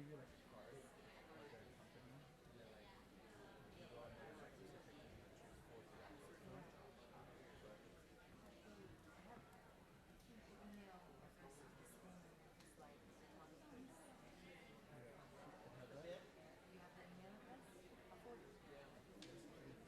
give you like a card of their company, and then like you go on there like specifically and choose for that system. But Email address is the same as like the company's. yeah, have that. You have the email address? I'll forward it to you. Yes, please.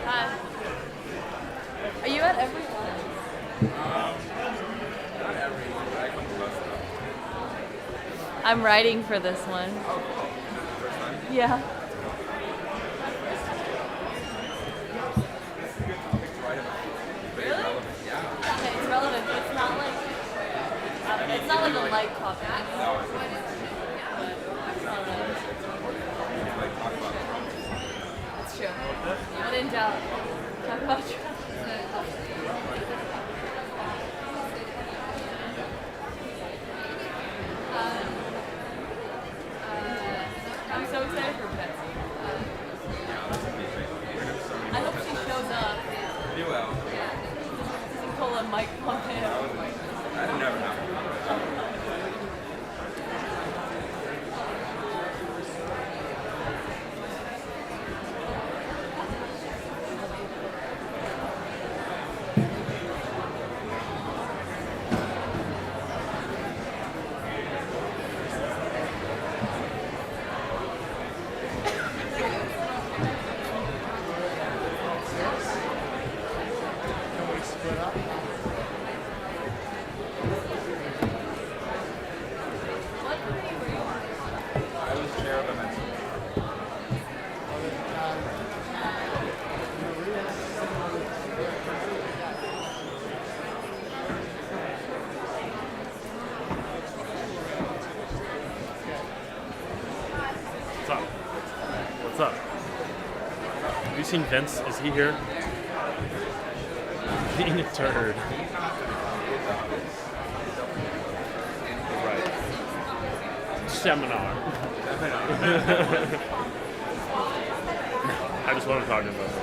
Hi. Are you at every one? Not every, but I come to most of them. I'm writing for this one. First time? Yeah. It's a good topic to write about. Very relevant. Yeah. Okay, it's relevant, but it's not like a light topic. No, it's not. Like, talk about That's true. When in doubt, talk about trust. I'm so excited for Betsy. I hope she shows up. you well. Doesn't pull a Mike Pompeo. That never happened. Can we split up? What committee were you on? I was chair of events. What's up? What's up? Have you seen Vince? Is he here? Being a turd. Right. Seminar. I just want to talk to him about that.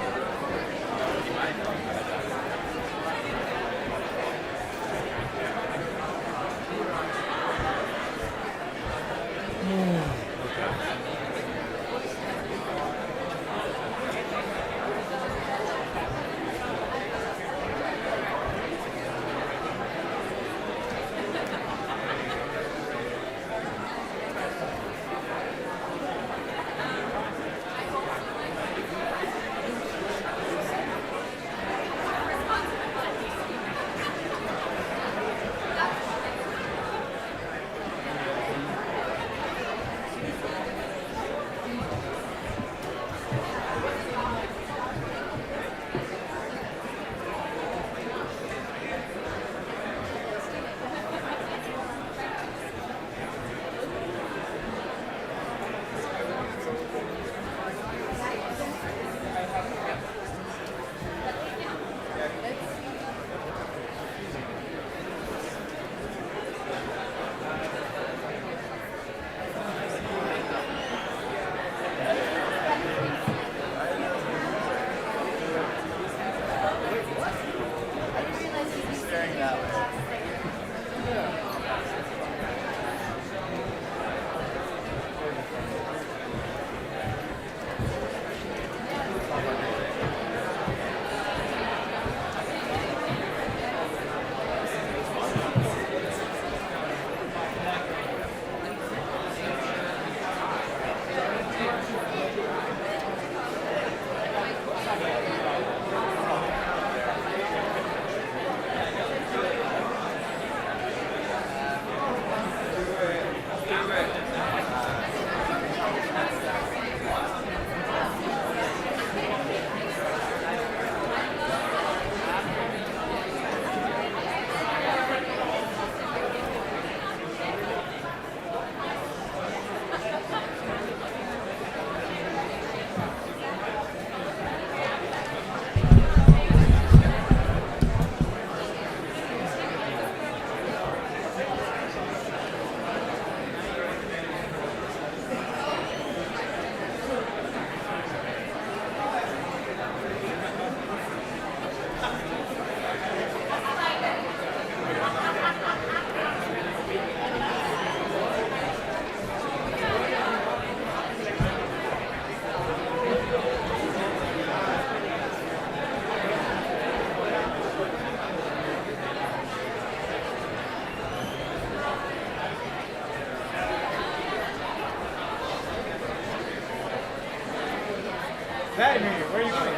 Vladimir, where are you going?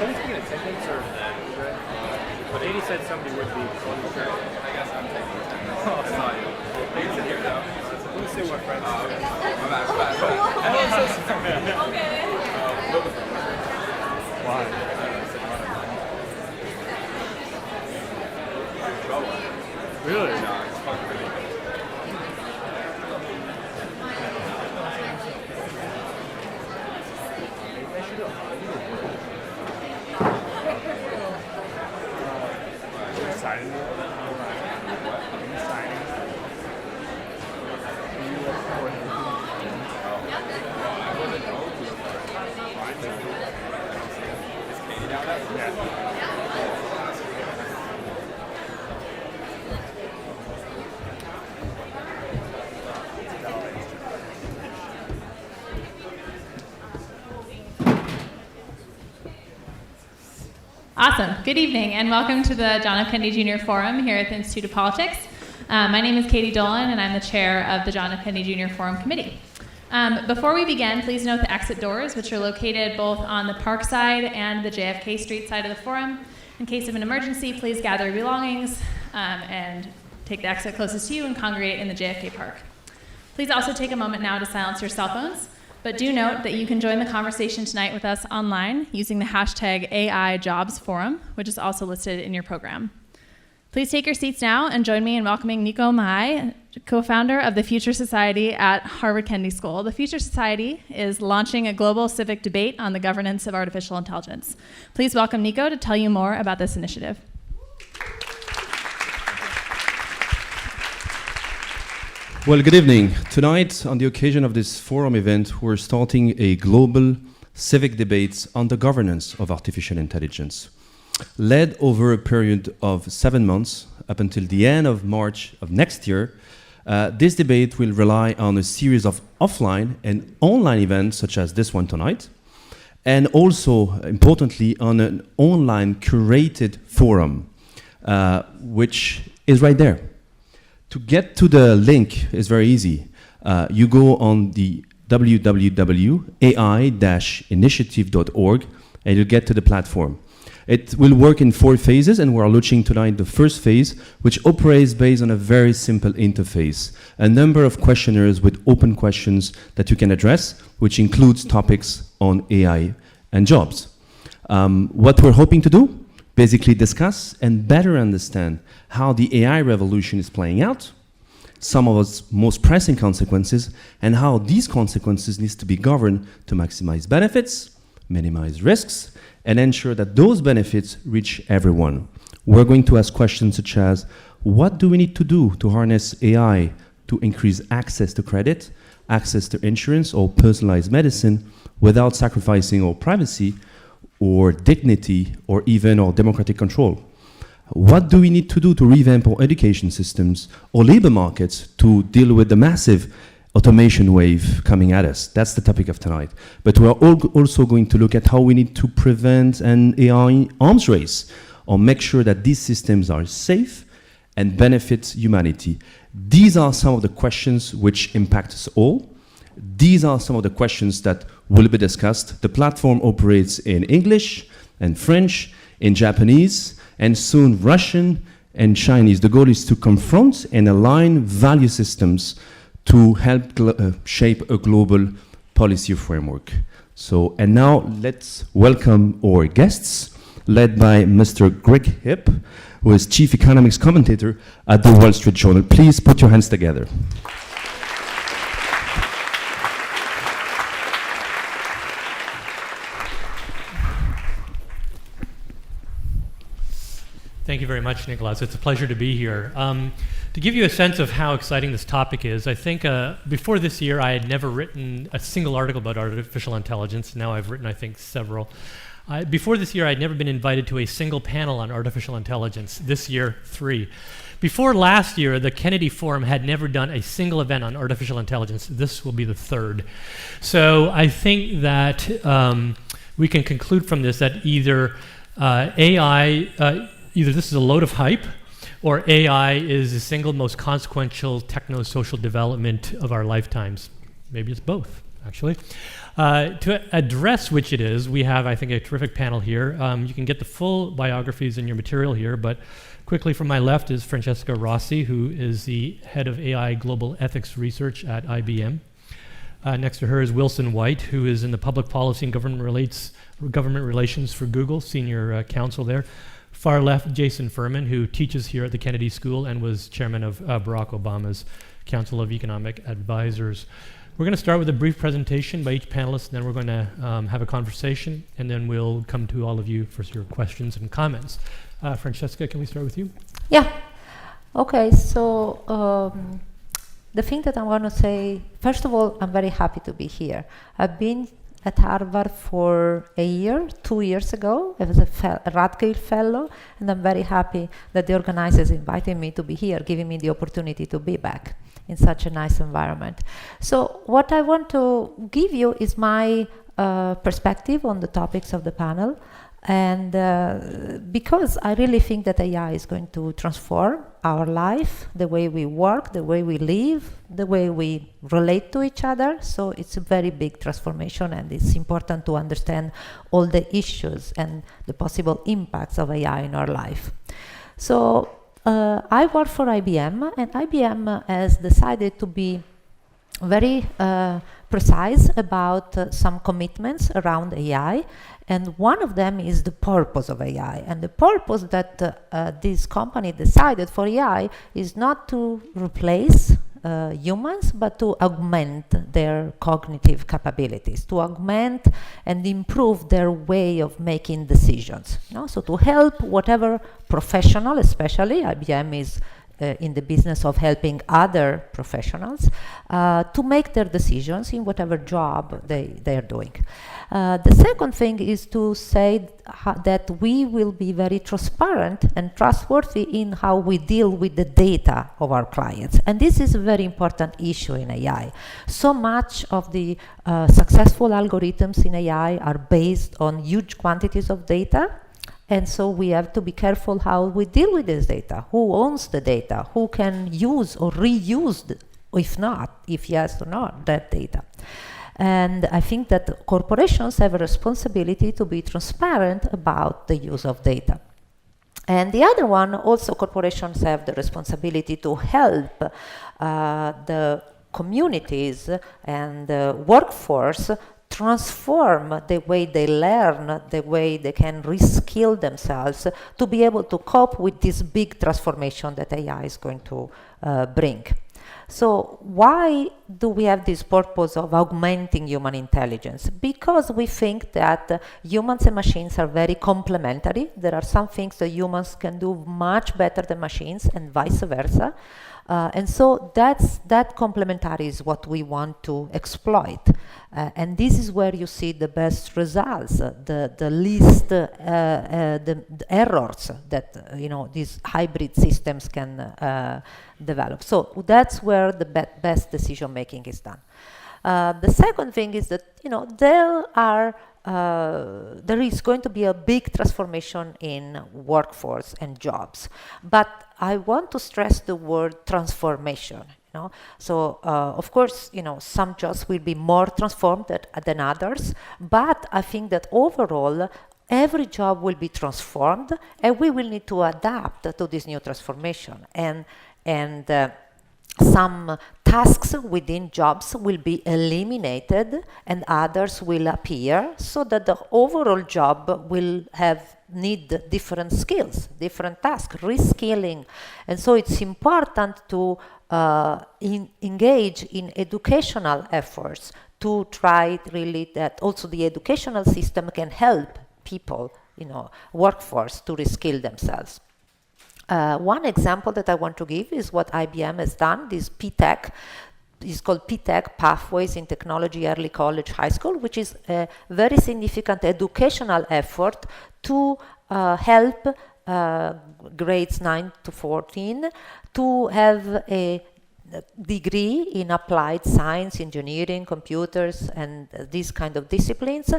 Someone's taking attendance or but 80 said somebody would be. I guess I'm taking attendance. Oh, sorry. You can sit here now. Let me see what friends. My bad. Okay. Why? Really? No, it's fucking really good. Awesome. Good evening, and welcome to the John F. Kennedy Jr. Forum here at the Institute of Politics. My name is Katie Dolan, and I'm the chair of the John F. Kennedy Jr. Forum Committee. Before we begin, please note the exit doors, which are located both on the Park side and the JFK Street side of the forum. In case of an emergency, please gather your belongings and take the exit closest to you and congregate in the JFK Park. Please also take a moment now to silence your cell phones. But do note that you can join the conversation tonight with us online using the hashtag AIJobsForum, which is also listed in your program. Please take your seats now and join me in welcoming Nico Mahai, co-founder of the Future Society at Harvard Kennedy School. The Future Society is launching a global civic debate on the governance of artificial intelligence. Please welcome Nico to tell you more about this initiative. Well, good evening. Tonight, on the occasion of this forum event, we're starting a global civic debate on the governance of artificial intelligence. Led over a period of 7 months, up until the end of March of next year, this debate will rely on a series of offline and online events, such as this one tonight, and also, importantly, on an online curated forum, which is right there. To get to the link is very easy. You go on the www.ai-initiative.org and you'll get to the platform. It will work in 4 phases, and we're launching tonight the first phase, which operates based on a very simple interface. A number of questionnaires with open questions that you can address, which includes topics on AI and jobs. What we're hoping to do? Basically discuss and better understand how the AI revolution is playing out, some of its most pressing consequences, and how these consequences need to be governed to maximize benefits, minimize risks, and ensure that those benefits reach everyone. We're going to ask questions such as, what do we need to do to harness AI to increase access to credit, access to insurance or personalized medicine without sacrificing our privacy or dignity or even our democratic control? What do we need to do to revamp our education systems or labor markets to deal with the massive automation wave coming at us? That's the topic of tonight. But we're also going to look at how we need to prevent an AI arms race or make sure that these systems are safe and benefit humanity. These are some of the questions which impact us all. These are some of the questions that will be discussed. The platform operates in English and French, in Japanese, and soon Russian and Chinese. The goal is to confront and align value systems to help shape a global policy framework. And now let's welcome our guests, led by Mr. Greg Hipp, who is Chief Economics Commentator at the Wall Street Journal. Please put your hands together. Thank you very much, Nicholas. It's a pleasure to be here. To give you a sense of how exciting this topic is, I think before this year I had never written a single article about artificial intelligence. Now I've written, I think, several. Before this year I had never been invited to a single panel on artificial intelligence. This year, 3. Before last year, the Kennedy Forum had never done a single event on artificial intelligence. This will be the 3rd. So I think that we can conclude from this that either either this is a load of hype, or AI is the single most consequential techno-social development of our lifetimes. Maybe it's both, actually. To address which it is, we have, I think, a terrific panel here. You can get the full biographies in your material here, but quickly from my left is Francesca Rossi, who is the head of AI Global Ethics Research at IBM. Next to her is Wilson White, who is in the Public Policy and Government Relations for Google, senior counsel there. Far left, Jason Furman, who teaches here at the Kennedy School and was chairman of Barack Obama's Council of Economic Advisors. We're going to start with a brief presentation by each panelist, and then we're going to have a conversation, and then we'll come to all of you for your questions and comments. Francesca, can we start with you? Yeah. Okay, so the thing that I want to say, first of all, I'm very happy to be here. I've been at Harvard for a year, 2 years ago. I was a Radcliffe Fellow, and I'm very happy that the organizers invited me to be here, giving me the opportunity to be back in such a nice environment. So what I want to give you is my perspective on the topics of the panel, and because I really think that AI is going to transform our life, the way we work, the way we live, the way we relate to each other. So it's a very big transformation, and it's important to understand all the issues and the possible impacts of AI in our life. So I work for IBM, and IBM has decided to be very precise about some commitments around AI, and one of them is the purpose of AI. And the purpose that this company decided for AI is not to replace humans, but to augment their cognitive capabilities, to augment and improve their way of making decisions. So to help whatever professional, especially IBM is in the business of helping other professionals to make their decisions in whatever job they are doing. The second thing is to say that we will be very transparent and trustworthy in how we deal with the data of our clients. And this is a very important issue in AI. So much of the successful algorithms in AI are based on huge quantities of data. And so we have to be careful how we deal with this data. Who owns the data? Who can use or reuse, if yes or not, that data? And I think that corporations have a responsibility to be transparent about the use of data. And the other one, also corporations have the responsibility to help the communities and the workforce transform the way they learn, the way they can reskill themselves to be able to cope with this big transformation that AI is going to bring. So why do we have this purpose of augmenting human intelligence? Because we think that humans and machines are very complementary. There are some things that humans can do much better than machines, and vice versa. And so that complementary is what we want to exploit. And this is where you see the best results, the least the errors that these hybrid systems can develop. So that's where the best decision making is done. The second thing is that there is going to be a big transformation in workforce and jobs, but I want to stress the word transformation. So of course, some jobs will be more transformed than others, but I think that overall, every job will be transformed, and we will need to adapt to this new transformation. And some tasks within jobs will be eliminated and others will appear, so that the overall job will need different skills, different tasks, reskilling. And so it's important to engage in educational efforts to try really that also the educational system can help people, workforce to reskill themselves. One example that I want to give is what IBM has done, this PTech. It's called PTech, Pathways in Technology Early College High School, which is a very significant educational effort to help grades 9 to 14 to have a degree in applied science, engineering, computers, and these kind of disciplines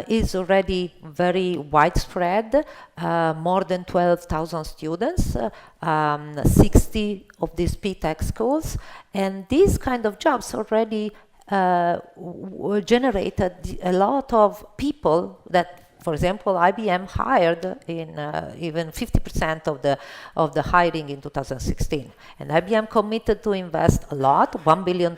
is already very widespread. More than 12,000 students, 60 of these PTech schools, and these kind of jobs already generated a lot of people that, for example, IBM hired in even 50% of the hiring in 2016. And IBM committed to invest a lot, $1 billion,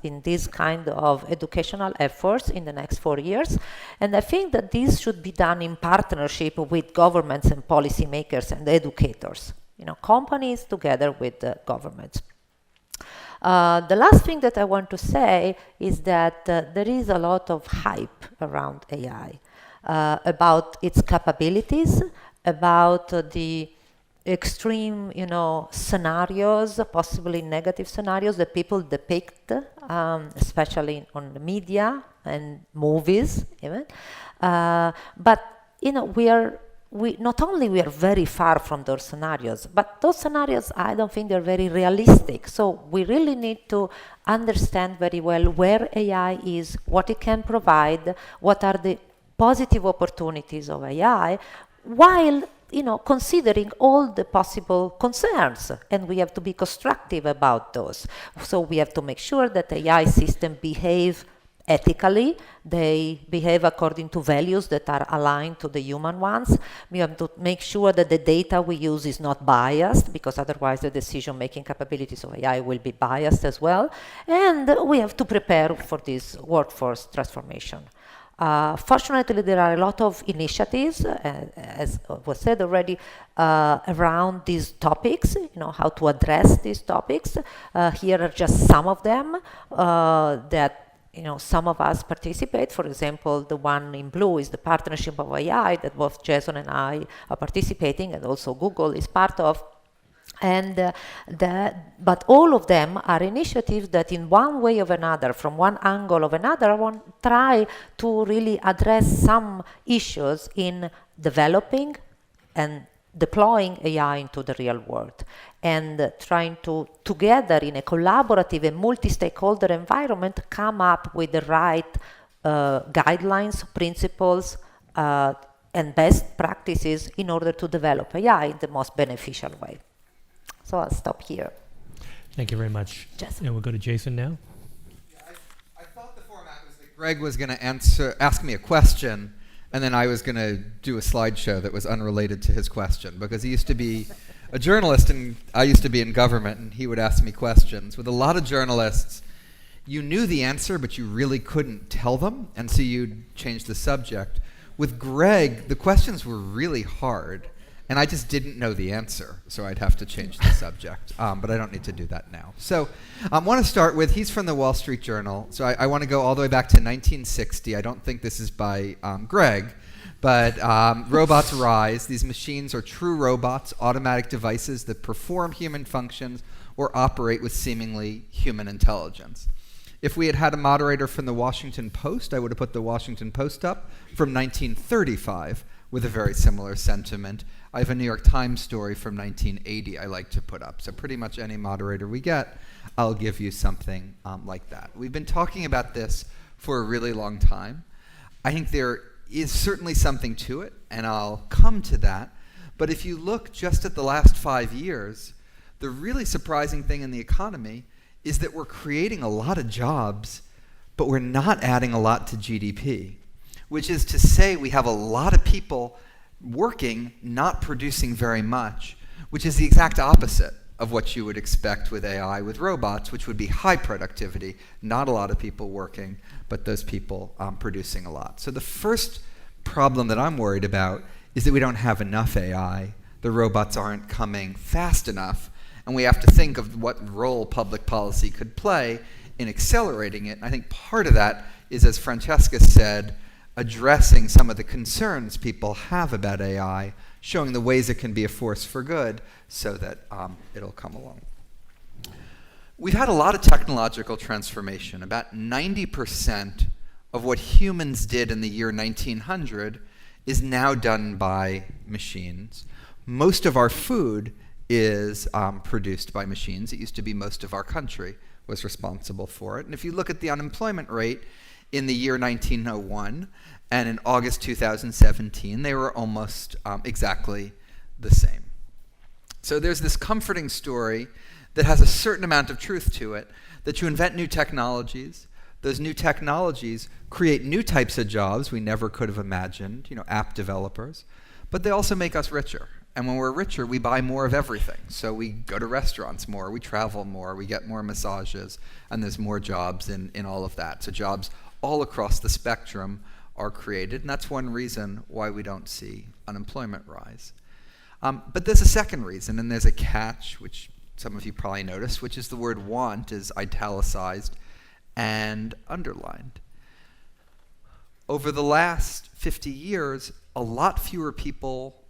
in this kind of educational efforts in the next 4 years. And I think that this should be done in partnership with governments and policymakers and educators, companies together with the governments. The last thing that I want to say is that there is a lot of hype around AI. About its capabilities, about the extreme, scenarios, possibly negative scenarios that people depict, especially on the media and movies, even. But we not only we are very far from those scenarios, but those scenarios, I don't think they're very realistic. So we really need to understand very well where AI is, what it can provide, what are the positive opportunities of AI, while considering all the possible concerns, and we have to be constructive about those. So we have to make sure that AI systems behave ethically, they behave according to values that are aligned to the human ones. We have to make sure that the data we use is not biased, because otherwise the decision-making capabilities of AI will be biased as well. And we have to prepare for this workforce transformation. Fortunately, there are a lot of initiatives, as was said already, around these topics, how to address these topics. Here are just some of them that some of us participate. For example, the one in blue is the partnership of AI that both Jason and I are participating, and also Google is part of. And but all of them are initiatives that in one way or another, from one angle or another, try to really address some issues in developing and deploying AI into the real world, and trying to, together in a collaborative and multi-stakeholder environment, come up with the right guidelines, principles, and best practices in order to develop AI in the most beneficial way. So I'll stop here. Thank you very much. Jason. And we'll go to Jason now. Yeah, I thought the format was that Greg was going to ask me a question, and then I was going to do a slideshow that was unrelated to his question, because he used to be a journalist and I used to be in government, and he would ask me questions. With a lot of journalists, you knew the answer, but you really couldn't tell them, and so you'd change the subject. With Greg, the questions were really hard, and I just didn't know the answer, so I'd have to change the subject. But I don't need to do that now. So I want to start with, he's from the Wall Street Journal, so I want to go all the way back to 1960. I don't think this is by Greg, but Robots Rise. These machines are true robots, automatic devices that perform human functions or operate with seemingly human intelligence. If we had had a moderator from the Washington Post, I would have put the Washington Post up from 1935 with a very similar sentiment. I have a New York Times story from 1980 I like to put up. So pretty much any moderator we get, I'll give you something like that. We've been talking about this for a really long time. I think there is certainly something to it, and I'll come to that. But if you look just at the last 5 years, the really surprising thing in the economy is that we're creating a lot of jobs, but we're not adding a lot to GDP, which is to say we have a lot of people working, not producing very much, which is the exact opposite of what you would expect with AI, with robots, which would be high productivity, not a lot of people working, but those people producing a lot. So the first problem that I'm worried about is that we don't have enough AI. The robots aren't coming fast enough, and we have to think of what role public policy could play in accelerating it. I think part of that is, as Francesca said, addressing some of the concerns people have about AI, showing the ways it can be a force for good so that it'll come along. We've had a lot of technological transformation. About 90% of what humans did in the year 1900 is now done by machines. Most of our food is produced by machines. It used to be most of our country was responsible for it. And if you look at the unemployment rate in the year 1901 and in August 2017, they were almost exactly the same. So there's this comforting story that has a certain amount of truth to it, that you invent new technologies. Those new technologies create new types of jobs we never could have imagined, app developers, but they also make us richer. And when we're richer, we buy more of everything. So we go to restaurants more, we travel more, we get more massages, and there's more jobs in all of that. So jobs all across the spectrum are created, and that's one reason why we don't see unemployment rise. But there's a second reason, and there's a catch, which some of you probably noticed, which is the word want is italicized and underlined. Over the last 50 years, a lot fewer people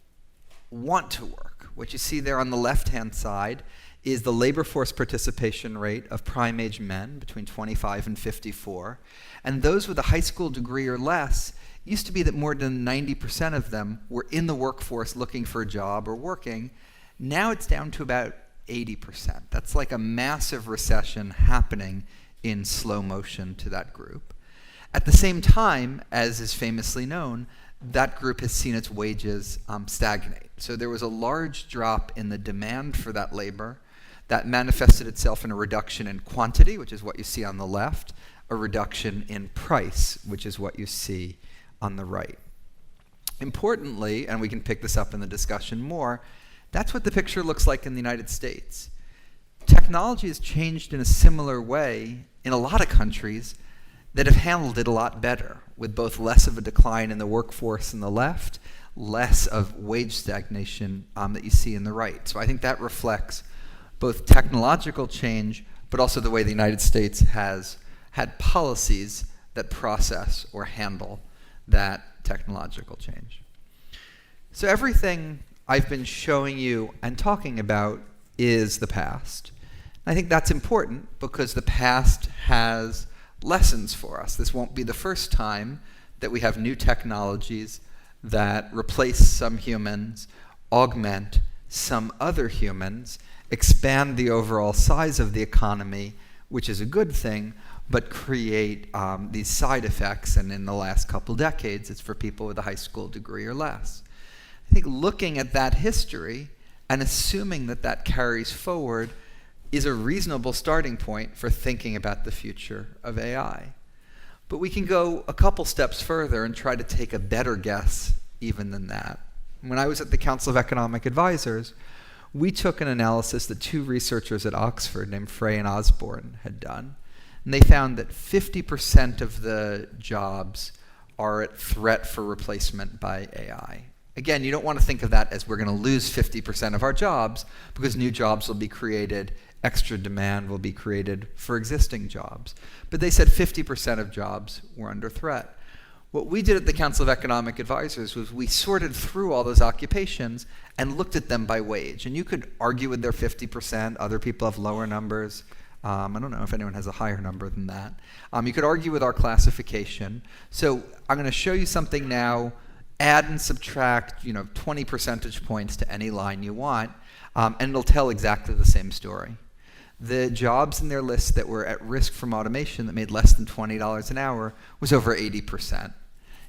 want to work. What you see there on the left-hand side is the labor force participation rate of prime-age men between 25 and 54. And those with a high school degree or less, used to be that more than 90% of them were in the workforce looking for a job or working. Now it's down to about 80%. That's like a massive recession happening in slow motion to that group. At the same time, as is famously known, that group has seen its wages stagnate. So there was a large drop in the demand for that labor that manifested itself in a reduction in quantity, which is what you see on the left, a reduction in price, which is what you see on the right. Importantly, and we can pick this up in the discussion more, that's what the picture looks like in the United States. Technology has changed in a similar way in a lot of countries that have handled it a lot better, with both less of a decline in the workforce in the left, less of wage stagnation that you see in the right. So I think that reflects both technological change, but also the way the United States has had policies that process or handle that technological change. So everything I've been showing you and talking about is the past. I think that's important because the past has lessons for us. This won't be the first time that we have new technologies that replace some humans, augment some other humans, expand the overall size of the economy, which is a good thing, but create these side effects. And in the last couple decades, it's for people with a high school degree or less. I think looking at that history and assuming that that carries forward is a reasonable starting point for thinking about the future of AI. But we can go a couple steps further and try to take a better guess even than that. When I was at the Council of Economic Advisors, we took an analysis that two researchers at Oxford named Frey and Osborne had done, and they found that 50% of the jobs are at threat for replacement by AI. Again, you don't want to think of that as we're going to lose 50% of our jobs, because new jobs will be created, extra demand will be created for existing jobs. But they said 50% of jobs were under threat. What we did at the Council of Economic Advisors was we sorted through all those occupations and looked at them by wage. And you could argue with their 50%. Other people have lower numbers. I don't know if anyone has a higher number than that. You could argue with our classification. So I'm going to show you something now. Add and subtract 20 percentage points to any line you want, and it'll tell exactly the same story. The jobs in their list that were at risk from automation that made less than $20 an hour was over 80%.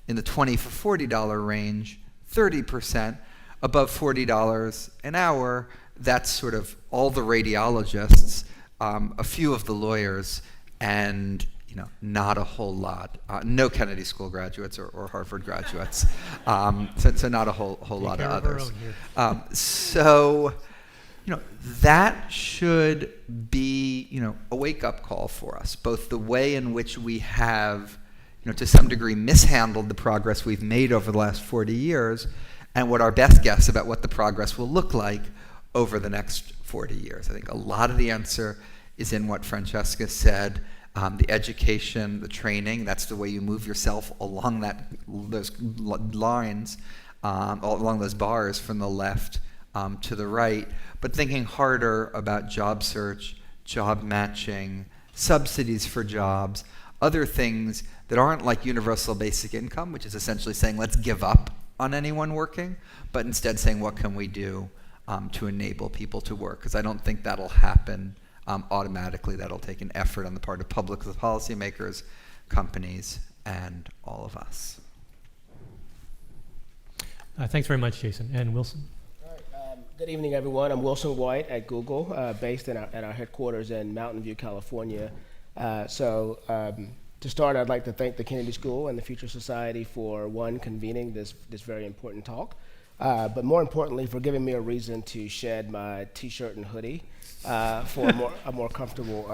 In the $20 for $40 range, 30%. Above $40 an hour, that's sort of all the radiologists, a few of the lawyers, and not a whole lot. No Kennedy School graduates or Harvard graduates. So not a whole lot of others. So that should be a wake-up call for us. Both the way in which we have to some degree mishandled the progress we've made over the last 40 years, and what our best guess about what the progress will look like over the next 40 years. I think a lot of the answer is in what Francesca said. The education, the training, that's the way you move yourself along those lines. all along those bars from the left to the right, but thinking harder about job search, job matching, subsidies for jobs, other things that aren't like universal basic income, which is essentially saying let's give up on anyone working, but instead saying what can we do to enable people to work, because I don't think that'll happen automatically. That'll take an effort on the part of public policymakers, companies, and all of us. Thanks very much, Jason. And Wilson? All right, good evening, everyone. I'm Wilson White at Google, based at our headquarters in Mountain View, California. To start, I'd like to thank the Kennedy School and the Future Society for, one, convening this very important talk, but more importantly, for giving me a reason to shed my T-shirt and hoodie for a more comfortable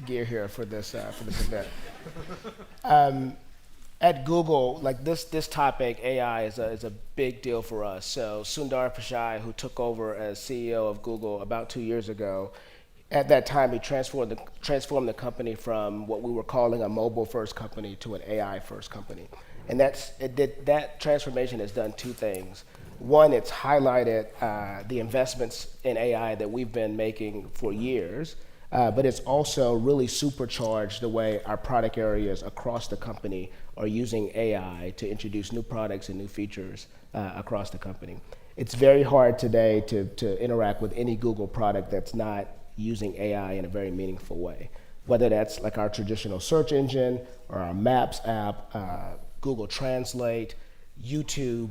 gear here for this event. At Google, like this topic, AI, is a big deal for us. So Sundar Pichai, who took over as CEO of Google about 2 years ago, at that time he transformed the company from what we were calling a mobile-first company to an AI-first company. And that transformation has done two things. One, it's highlighted the investments in AI that we've been making for years, but it's also really supercharged the way our product areas across the company are using AI to introduce new products and new features across the company. It's very hard today to interact with any Google product that's not using AI in a very meaningful way, whether that's like our traditional search engine or our Maps app, Google Translate, YouTube,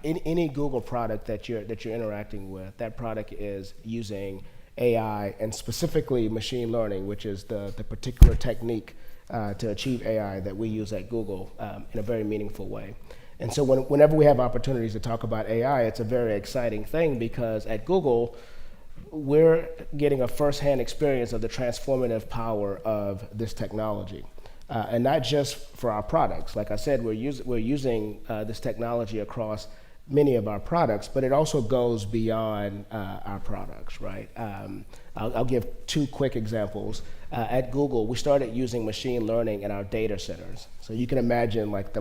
any Google product that you're interacting with. That product is using AI, and specifically machine learning, which is the particular technique to achieve AI that we use at Google in a very meaningful way. And so whenever we have opportunities to talk about AI, it's a very exciting thing, because at Google, we're getting a firsthand experience of the transformative power of this technology. And not just for our products. Like I said, we're using this technology across many of our products, but it also goes beyond our products, right? I'll give two quick examples. At Google, we started using machine learning in our data centers. So you can imagine like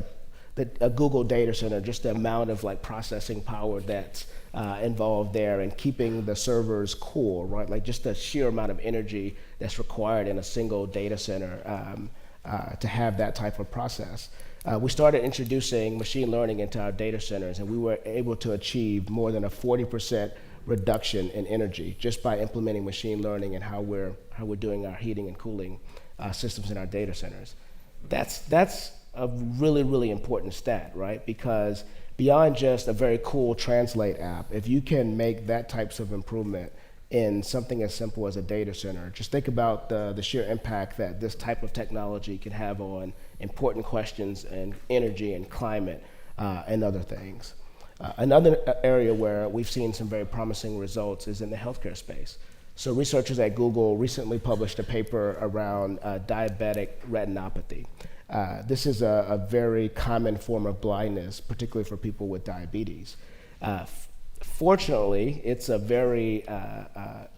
a Google data center, just the amount of like processing power that's involved there, and keeping the servers cool, right? Like just the sheer amount of energy that's required in a single data center to have that type of process. We started introducing machine learning into our data centers, and we were able to achieve more than a 40% reduction in energy just by implementing machine learning and how we're doing our heating and cooling systems in our data centers. That's a really, really important stat, right? Because beyond just a very cool Translate app, if you can make that types of improvement in something as simple as a data center, just think about the sheer impact that this type of technology can have on important questions and energy and climate and other things. Another area where we've seen some very promising results is in the healthcare space. So researchers at Google recently published a paper around diabetic retinopathy. This is a very common form of blindness, particularly for people with diabetes. Fortunately, it's a very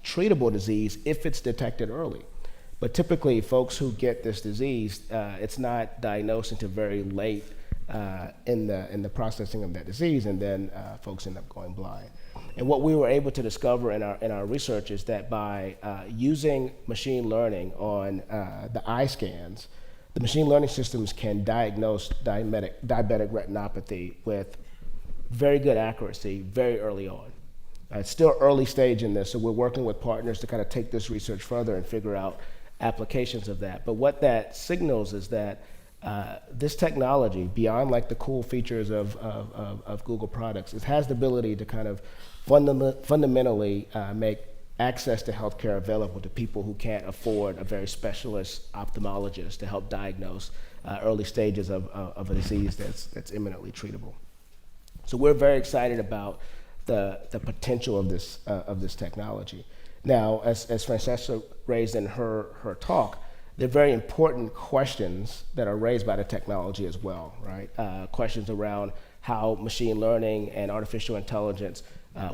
treatable disease if it's detected early. But typically, folks who get this disease, it's not diagnosed until very late in the processing of that disease, and then folks end up going blind. And what we were able to discover in our research is that by using machine learning on the eye scans, the machine learning systems can diagnose diabetic retinopathy with very good accuracy very early on. It's still early stage in this, so we're working with partners to kind of take this research further and figure out applications of that. But what that signals is that this technology, beyond like the cool features of Google products, it has the ability to kind of fundamentally make access to healthcare available to people who can't afford a very specialist ophthalmologist to help diagnose early stages of a disease that's imminently treatable. So we're very excited about the potential of this technology. Now, as Francesca raised in her talk, there are very important questions that are raised by the technology as well, right? Questions around how machine learning and artificial intelligence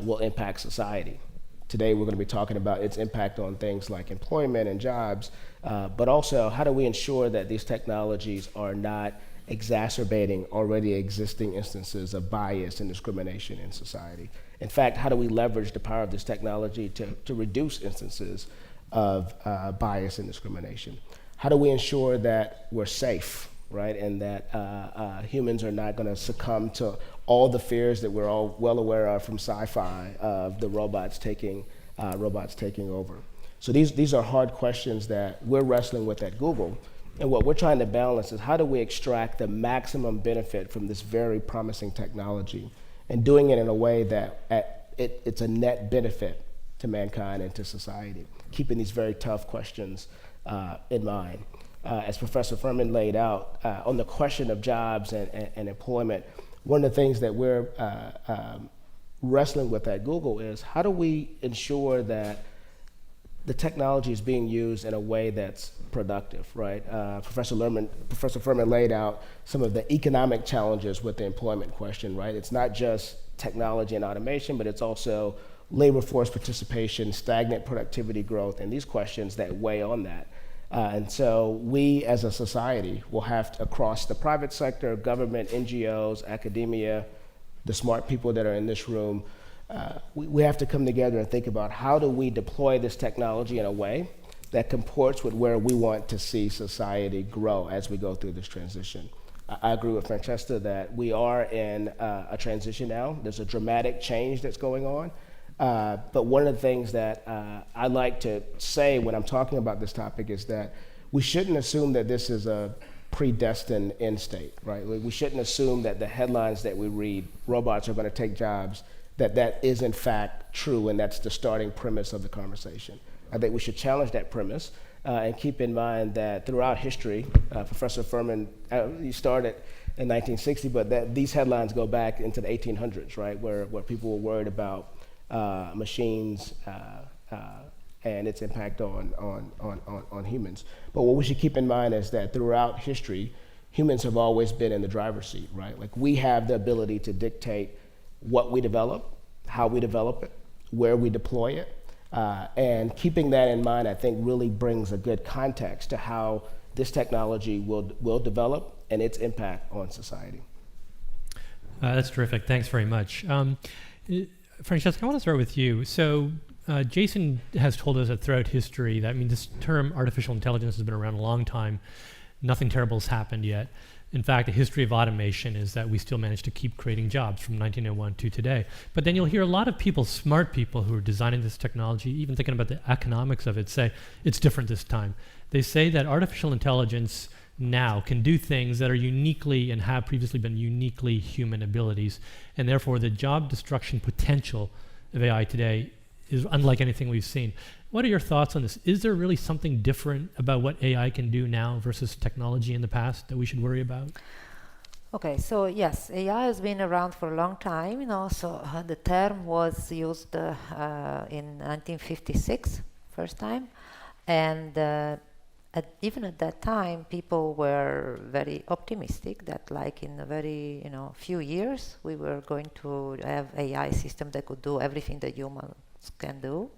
will impact society. Today, we're going to be talking about its impact on things like employment and jobs, but also how do we ensure that these technologies are not exacerbating already existing instances of bias and discrimination in society. In fact, how do we leverage the power of this technology to reduce instances of bias and discrimination? How do we ensure that we're safe, right, and that humans are not going to succumb to all the fears that we're all well aware of from sci-fi of the robots taking over? So these are hard questions that we're wrestling with at Google. And what we're trying to balance is how do we extract the maximum benefit from this very promising technology and doing it in a way that it's a net benefit to mankind and to society, keeping these very tough questions in mind. As Professor Furman laid out, on the question of jobs and employment, one of the things that we're wrestling with at Google is how do we ensure that the technology is being used in a way that's productive, right? Professor Furman laid out some of the economic challenges with the employment question, right? It's not just technology and automation, but it's also labor force participation, stagnant productivity growth, and these questions that weigh on that. And so we as a society will have to, across the private sector, government, NGOs, academia, the smart people that are in this room, we have to come together and think about how do we deploy this technology in a way that comports with where we want to see society grow as we go through this transition. I agree with Francesca that we are in a transition now. There's a dramatic change that's going on. But one of the things that I like to say when I'm talking about this topic is that we shouldn't assume that this is a predestined end state, right? We shouldn't assume that the headlines that we read, robots are going to take jobs, that is in fact true, and that's the starting premise of the conversation. I think we should challenge that premise and keep in mind that throughout history, Professor Furman, you started in 1960, but these headlines go back into the 1800s, right, where people were worried about machines and its impact on humans. But what we should keep in mind is that throughout history, humans have always been in the driver's seat, right? Like we have the ability to dictate what we develop, how we develop it, where we deploy it. And keeping that in mind, I think really brings a good context to how this technology will develop and its impact on society. That's terrific. Thanks very much. Francesca, I want to start with you. So Jason has told us that throughout history, that, I mean, this term artificial intelligence has been around a long time. Nothing terrible has happened yet. In fact, the history of automation is that we still manage to keep creating jobs from 1901 to today. But then you'll hear a lot of people, smart people who are designing this technology, even thinking about the economics of it, say it's different this time. They say that artificial intelligence now can do things that are uniquely and have previously been uniquely human abilities, and therefore the job destruction potential of AI today is unlike anything we've seen. What are your thoughts on this? Is there really something different about what AI can do now versus technology in the past that we should worry about? Okay, so yes, AI has been around for a long time, so the term was used in 1956, first time, and even at that time, people were very optimistic that like in a very, few years, we were going to have AI system that could do everything that humans can do,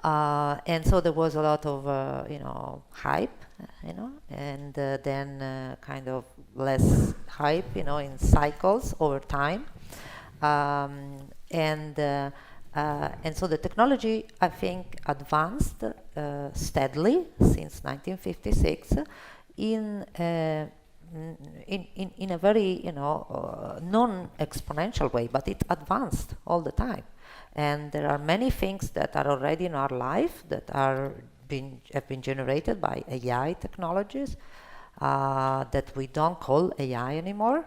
and so there was a lot of, hype, and then kind of less hype, in cycles over time, and so the technology, I think, advanced steadily since 1956 in a very, non-exponential way, but it advanced all the time. And there are many things that are already in our life that have been generated by AI technologies that we don't call AI anymore.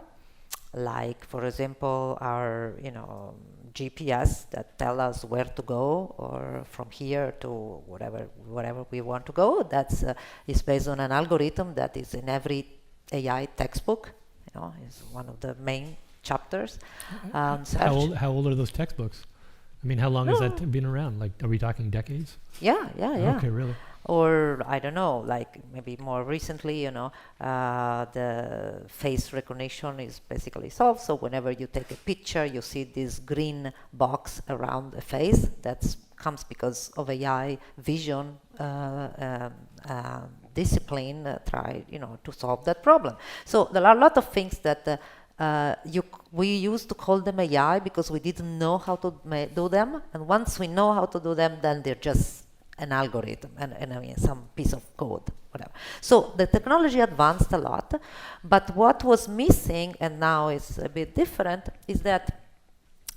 Like, for example, our, GPS that tell us where to go, or from here to wherever we want to go. That's is based on an algorithm that is in every AI textbook. Is one of the main chapters. How old are those textbooks? I mean, how long has that been around? Like, are we talking decades? Yeah. Okay, really? Or I don't know, like maybe more recently, the face recognition is basically solved. So whenever you take a picture, you see this green box around the face. That comes because of AI vision discipline try, to solve that problem. So there are a lot of things that we used to call them AI because we didn't know how to do them, and once we know how to do them, then they're just an algorithm and I mean some piece of code, whatever. So the technology advanced a lot, but what was missing, and now it's a bit different, is that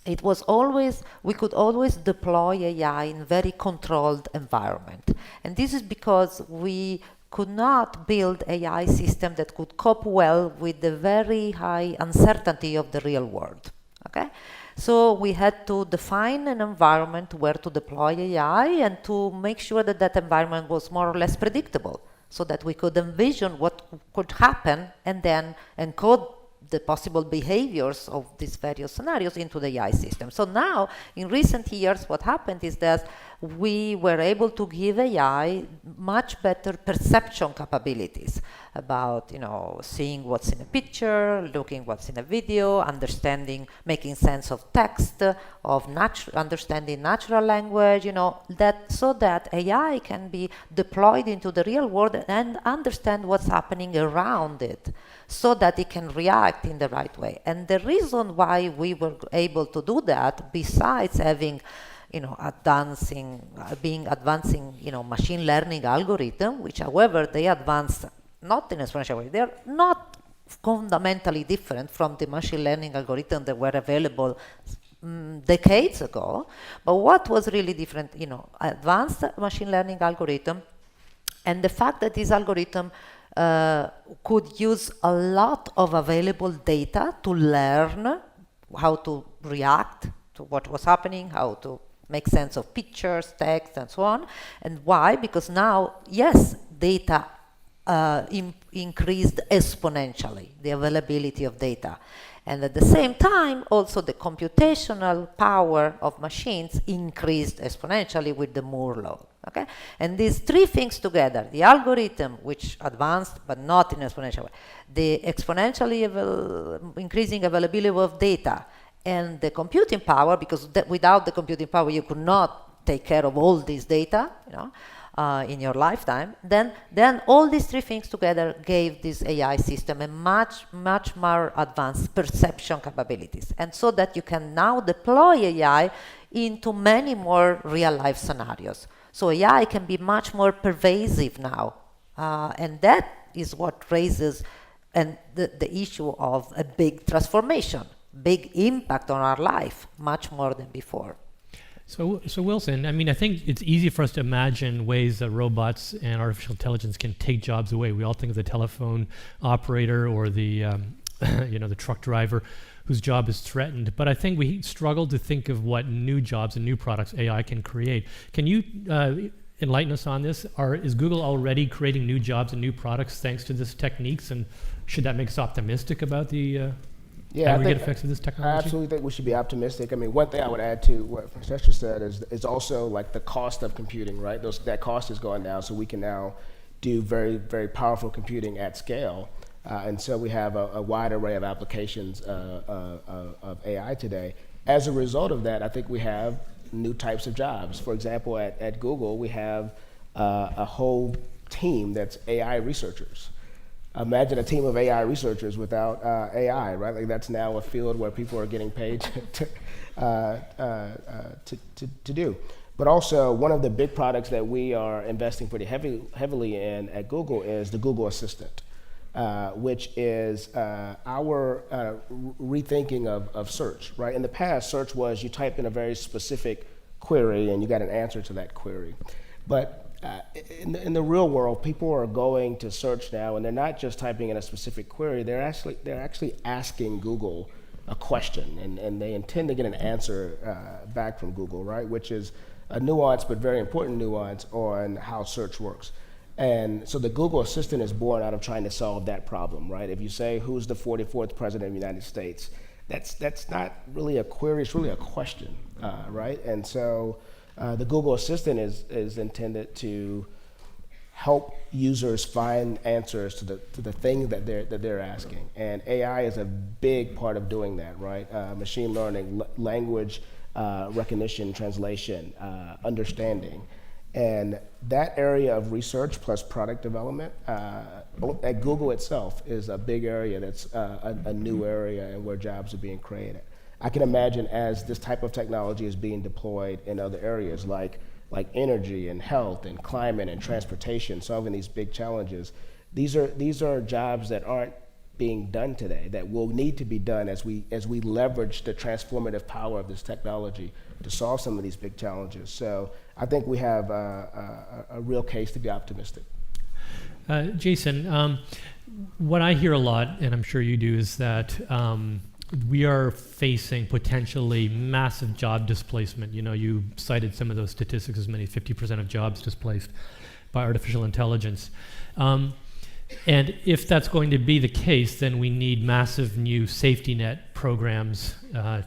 it was always, we could always deploy AI in very controlled environment. And this is because we could not build AI system that could cope well with the very high uncertainty of the real world, okay? So we had to define an environment where to deploy AI and to make sure that that environment was more or less predictable so that we could envision what could happen and then encode the possible behaviors of these various scenarios into the AI system. So now, in recent years, what happened is that we were able to give AI much better perception capabilities about, seeing what's in a picture, looking what's in a video, understanding, making sense of text, of understanding natural language, so that AI can be deployed into the real world and understand what's happening around it, so that it can react in the right way. And the reason why we were able to do that, besides having, advancing machine learning algorithm, which, however, they advanced not in a exponential way. They're not fundamentally different from the machine learning algorithm that were available decades ago. But what was really different, advanced machine learning algorithm, and the fact that this algorithm could use a lot of available data to learn how to react to what was happening, how to make sense of pictures, text, and so on. And why? Because now, yes, data increased exponentially, the availability of data. And at the same time, also the computational power of machines increased exponentially with the Moore law. Okay? And these three things together, the algorithm, which advanced but not in exponential way, the exponentially increasing availability of data, and the computing power, because without the computing power you could not take care of all this data, in your lifetime, then all these three things together gave this AI system a much more advanced perception capabilities. And so that you can now deploy AI into many more real-life scenarios. So AI can be much more pervasive now. And that is what raises the issue of a big transformation, big impact on our life, much more than before. So Wilson, I think it's easy for us to imagine ways that robots and artificial intelligence can take jobs away. We all think of the telephone operator or the, the truck driver whose job is threatened. But I think we struggle to think of what new jobs and new products AI can create. Can you enlighten us on this? Is Google already creating new jobs and new products thanks to these techniques? And should that make us optimistic about the aggregate effects of this technology? I absolutely think we should be optimistic. One thing I would add to what Francesca said is also like the cost of computing, right? that cost is going down, so we can now do very, very powerful computing at scale. And so we have a wide array of applications of AI today. As a result of that, I think we have new types of jobs. For example, at Google, we have a whole team that's AI researchers. Imagine a team of AI researchers without AI, right? Like that's now a field where people are getting paid to do. But also, one of the big products that we are investing pretty heavily in at Google is the Google Assistant, which is our rethinking of search, right? In the past, search was you type in a very specific query and you got an answer to that query. But in the real world, people are going to search now, and they're not just typing in a specific query. They're actually asking Google a question, and they intend to get an answer back from Google, right? Which is a nuance, but very important nuance on how search works. And so the Google Assistant is born out of trying to solve that problem, right? If you say who's the 44th president of the United States, that's not really a query; it's really a question, right? And so the Google Assistant is intended to help users find answers to the thing that they're asking, and AI is a big part of doing that, right? Machine learning, language recognition, translation, understanding, And that area of research plus product development at Google itself is a big area that's a new area and where jobs are being created. I can imagine as this type of technology is being deployed in other areas like energy and health and climate and transportation, solving these big challenges. These are jobs that aren't being done today that will need to be done as we leverage the transformative power of this technology to solve some of these big challenges. So I think we have a real case to be optimistic. Jason, what I hear a lot, and I'm sure you do, is that we are facing potentially massive job displacement. You know, you cited some of those statistics, as many as 50% of jobs displaced by artificial intelligence. And if that's going to be the case, then we need massive new safety net programs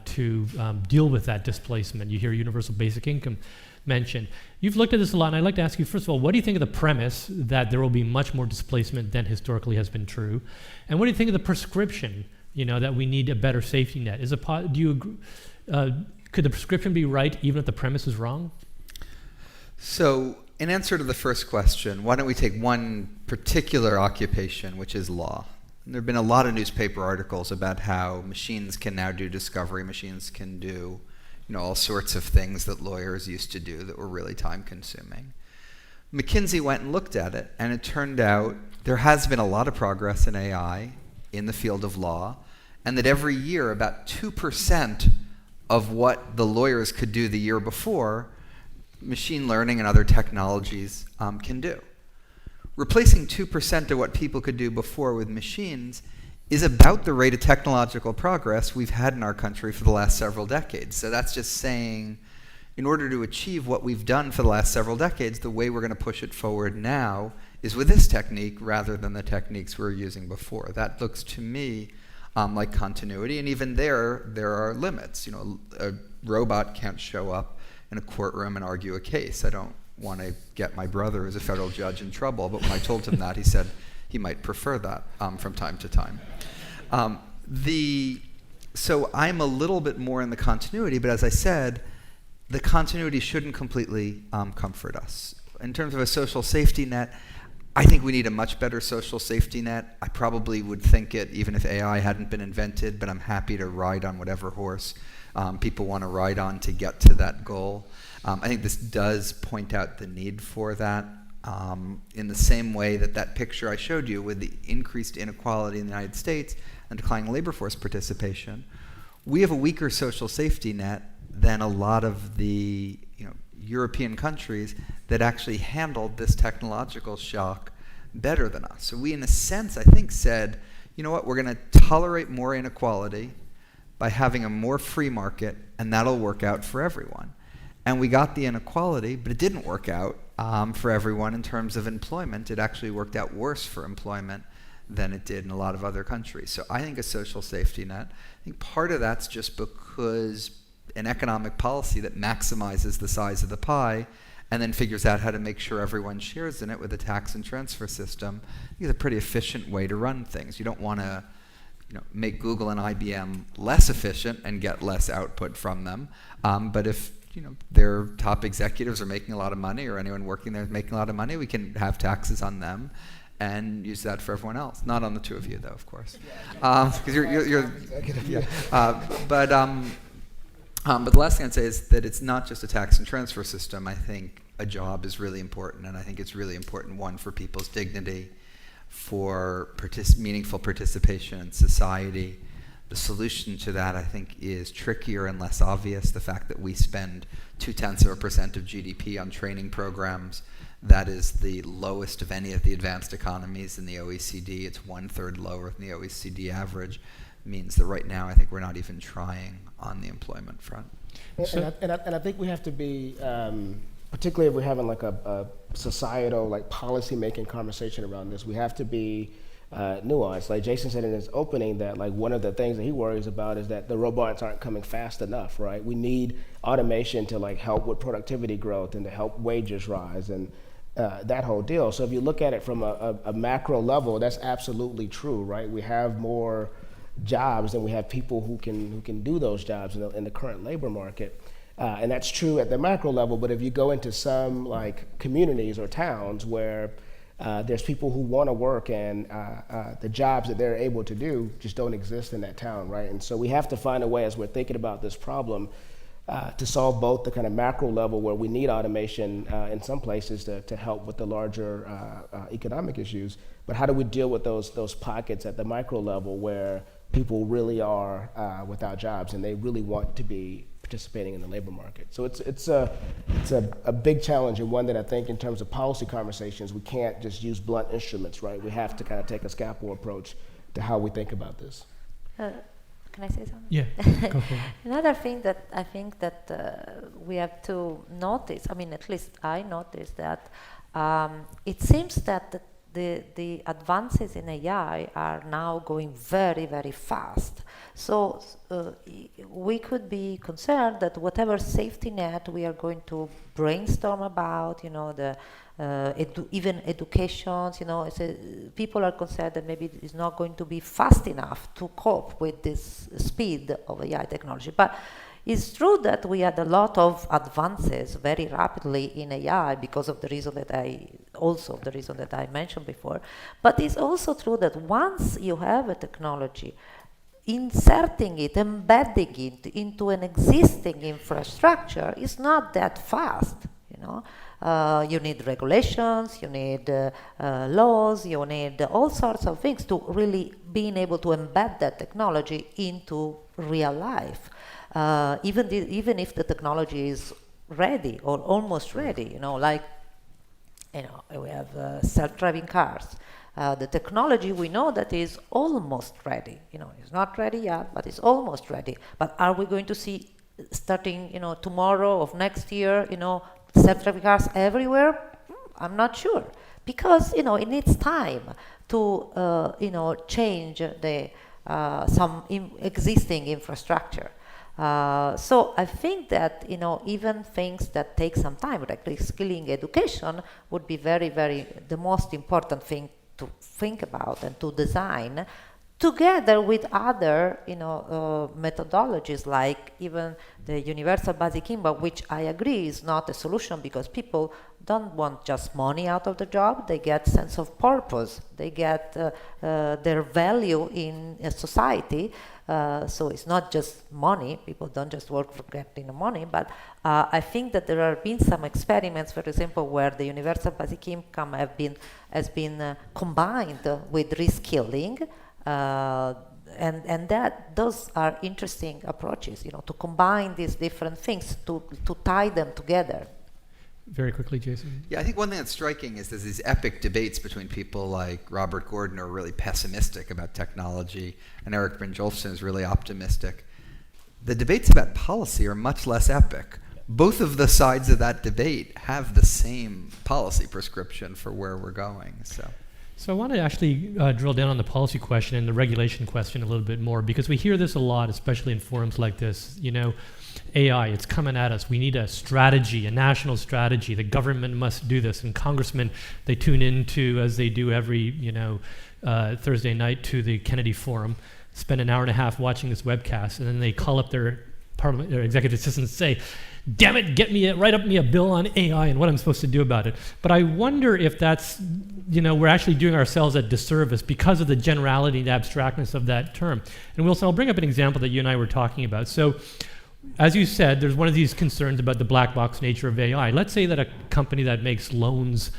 to deal with that displacement. You hear universal basic income mentioned. You've looked at this a lot, and I'd like to ask you, first of all, what do you think of the premise that there will be much more displacement than historically has been true? And what do you think of the prescription, you know, that we need a better safety net? Do you agree, could the prescription be right even if the premise is wrong? So, in answer to the first question, why don't we take one particular occupation, which is law? And there have been a lot of newspaper articles about how machines can now do discovery, machines can do, you know, all sorts of things that lawyers used to do that were really time-consuming. McKinsey went and looked at it, and it turned out there has been a lot of progress in AI in the field of law, and that every year about 2% of what the lawyers could do the year before, machine learning and other technologies can do. Replacing 2% of what people could do before with machines is about the rate of technological progress we've had in our country for the last several decades. So that's just saying, in order to achieve what we've done for the last several decades, the way we're going to push it forward now is with this technique rather than the techniques we were using before. That looks to me like continuity, and even there are limits. You know, a robot can't show up in a courtroom and argue a case. I don't want to get my brother, who's a federal judge, in trouble, but when I told him that, he said he might prefer that from time to time. So I'm a little bit more in the continuity, but as I said, the continuity shouldn't completely comfort us. In terms of a social safety net, I think we need a much better social safety net. I probably would think it even if AI hadn't been invented, but I'm happy to ride on whatever horse people want to ride on to get to that goal. I think this does point out the need for that in the same way that picture I showed you with the increased inequality in the United States and declining labor force participation. We have a weaker social safety net than a lot of the European countries that actually handled this technological shock better than us. So we, in a sense, I think said, you know what, we're going to tolerate more inequality by having a more free market, and that'll work out for everyone. And we got the inequality, but it didn't work out for everyone in terms of employment. It actually worked out worse for employment than it did in a lot of other countries. So I think a social safety net, I think part of that's just because an economic policy that maximizes the size of the pie and then figures out how to make sure everyone shares in it with a tax and transfer system is a pretty efficient way to run things. You don't want to make Google and IBM less efficient and get less output from them. But if their top executives are making a lot of money, or anyone working there is making a lot of money, we can have taxes on them and use that for everyone else. Not on the two of you, though, of course. Because But the last thing I'd say is that it's not just a tax and transfer system. I think a job is really important, and I think it's really important, one, for people's dignity, for meaningful participation in society. The solution to that, I think, is trickier and less obvious. The fact that we spend 0.2% of GDP on training programs, that is the lowest of any of the advanced economies in the OECD. It's 1/3 lower than the OECD average. Means that right now I think we're not even trying on the employment front. And I think we have to be, particularly if we're having like a societal, like policy-making conversation around this, we have to be nuanced. Like Jason said in his opening, that like one of the things that he worries about is that the robots aren't coming fast enough, right? We need automation to like help with productivity growth and to help wages rise and that whole deal. So if you look at it from a macro level, that's absolutely true, right? We have more jobs than we have people who can do those jobs in the current labor market. And that's true at the macro level, but if you go into some like communities or towns where there's people who want to work and the jobs that they're able to do just don't exist in that town, right? And so we have to find a way, as we're thinking about this problem, to solve both the kind of macro level where we need automation in some places to help with the larger economic issues, but how do we deal with those pockets at the micro level where people really are without jobs and they really want to be participating in the labor market? So it's a big challenge, and one that I think in terms of policy conversations, we can't just use blunt instruments, right? We have to kind of take a scalpel approach to how we think about this. Can I say something? Yeah, go for it. Another thing that I think that we have to notice, I mean, at least I noticed that it seems that the advances in AI are now going very, very fast. So we could be concerned that whatever safety net we are going to brainstorm about, you know, the even educations, you know, people are concerned that maybe it's not going to be fast enough to cope with this speed of AI technology. But it's true that we had a lot of advances very rapidly in AI because of the reason that I mentioned before. But it's also true that once you have a technology, inserting it, embedding it into an existing infrastructure is not that fast, you know. You need regulations, you need laws, you need all sorts of things to really being able to embed that technology into real life. Even if the technology is ready or almost ready, you know, like, you know, we have self-driving cars. The technology we know that is almost ready. You know, it's not ready yet, but it's almost ready. But are we going to see starting, you know, tomorrow or next year, you know, self-driving cars everywhere? I'm not sure, because, you know, it needs time to you know, change the some existing infrastructure. So I think that, you know, even things that take some time, like reskilling education, would be very, very the most important thing to think about and to design, together with other, you know, methodologies, like even the universal basic income, which I agree is not a solution, because people don't want just money out of the job. They get sense of purpose. They get their value in a society. So it's not just money. People don't just work for getting the money. But I think that there have been some experiments, for example, where the universal basic income has been combined with reskilling. And that those are interesting approaches, you know, to combine these different things, to tie them together. Very quickly, Jason. Yeah, I think one thing that's striking is there's these epic debates between people like Robert Gordon, who are really pessimistic about technology, and Eric Brynjolfsson is really optimistic. The debates about policy are much less epic. Both of the sides of that debate have the same policy prescription for where we're going. So I want to actually drill down on the policy question and the regulation question a little bit more, because we hear this a lot, especially in forums like this. You know, AI, it's coming at us. We need a strategy, a national strategy. The government must do this. And congressmen, they tune into, as they do every, you know, Thursday night, to the Kennedy Forum, spend an hour and a half watching this webcast, and then they call up their executive assistants and say, damn it, write up me a bill on AI and what I'm supposed to do about it. But I wonder if that's, you know, we're actually doing ourselves a disservice because of the generality and abstractness of that term. And Wilson, I'll bring up an example that you and I were talking about. So, as you said, there's one of these concerns about the black box nature of AI. Let's say that a company that makes loans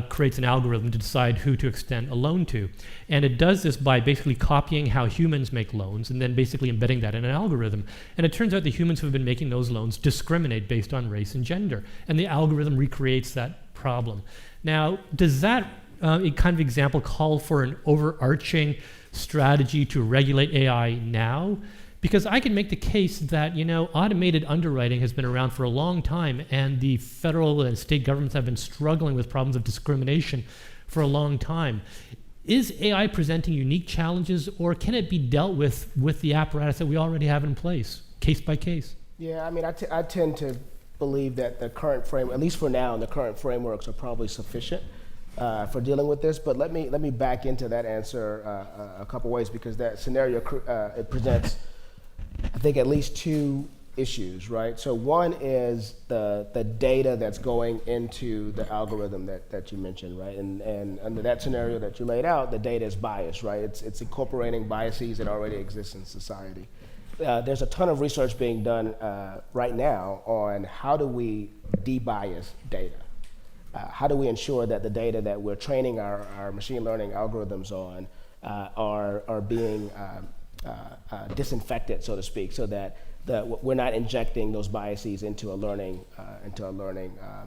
creates an algorithm to decide who to extend a loan to. And it does this by basically copying how humans make loans and then basically embedding that in an algorithm. And it turns out the humans who have been making those loans discriminate based on race and gender. And the algorithm recreates that problem. Now, does that kind of example call for an overarching strategy to regulate AI now? Because I can make the case that, you know, automated underwriting has been around for a long time, and the federal and state governments have been struggling with problems of discrimination for a long time. Is AI presenting unique challenges, or can it be dealt with the apparatus that we already have in place, case by case? Yeah, I mean, I tend to believe that the current framework, at least for now, the current frameworks are probably sufficient for dealing with this. But let me back into that answer a couple ways, because that scenario it presents, I think, at least two issues, right? So one is the data that's going into the algorithm that you mentioned, right? And under that scenario that you laid out, the data is biased, right? It's incorporating biases that already exist in society. There's a ton of research being done right now on how do we de-bias data. How do we ensure that the data that we're training our machine learning algorithms on are being disinfected, so to speak, so that we're not injecting those biases into a learning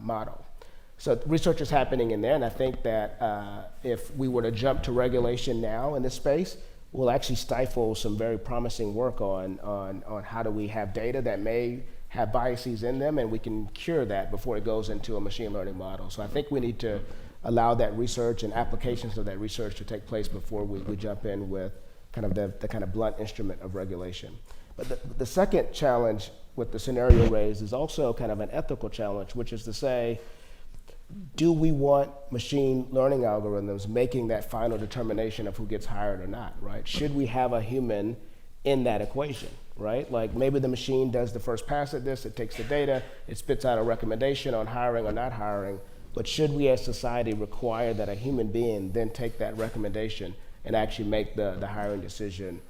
model. So research is happening in there, and I think that if we were to jump to regulation now in this space, we'll actually stifle some very promising work on how do we have data that may have biases in them, and we can cure that before it goes into a machine learning model. So I think we need to allow that research and applications of that research to take place before we jump in with kind of the kind of blunt instrument of regulation. But the second challenge with the scenario raised is also kind of an ethical challenge, which is to say, do we want machine learning algorithms making that final determination of who gets hired or not, right? Should we have a human in that equation, right? Like maybe the machine does the first pass at this, it takes the data, it spits out a recommendation on hiring or not hiring, but should we as society require that a human being then take that recommendation and actually make the hiring decision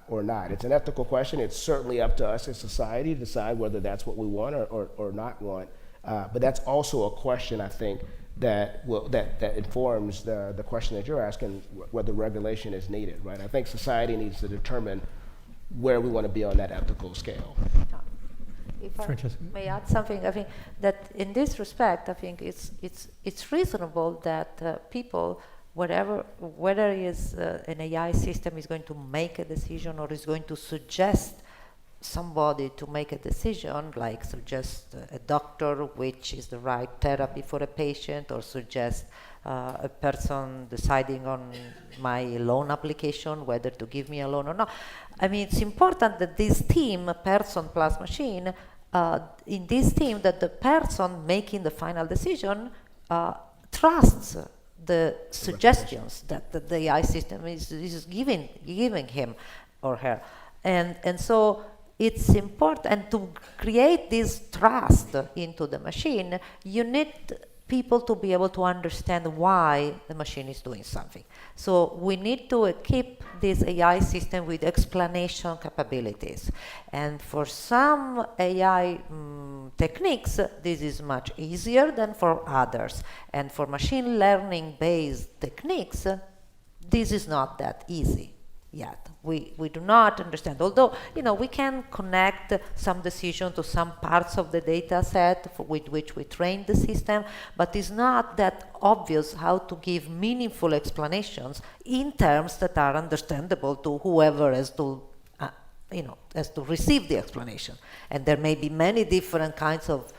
or not? It's an ethical question. It's certainly up to us as society to decide whether that's what we want or not want. But that's also a question, I think, that informs the question that you're asking, whether regulation is needed, right? I think society needs to determine where we want to be on that ethical scale. If I Francesca. may add something, I think that in this respect, I think it's reasonable that people, whether is an AI system is going to make a decision or is going to suggest somebody to make a decision, like suggest a doctor which is the right therapy for a patient, or suggest a person deciding on my loan application whether to give me a loan or not. I mean, it's important that this team, person plus machine, in this team, that the person making the final decision trusts the suggestions that the AI system is giving him or her. And so it's important, and to create this trust into the machine, you need people to be able to understand why the machine is doing something. So we need to equip this AI system with explanation capabilities. And for some AI techniques, this is much easier than for others. And for machine learning based techniques, this is not that easy yet. We do not understand, although we can connect some decision to some parts of the data set with which we train the system, but it's not that obvious how to give meaningful explanations in terms that are understandable to whoever has to receive the explanation. And there may be many different kinds of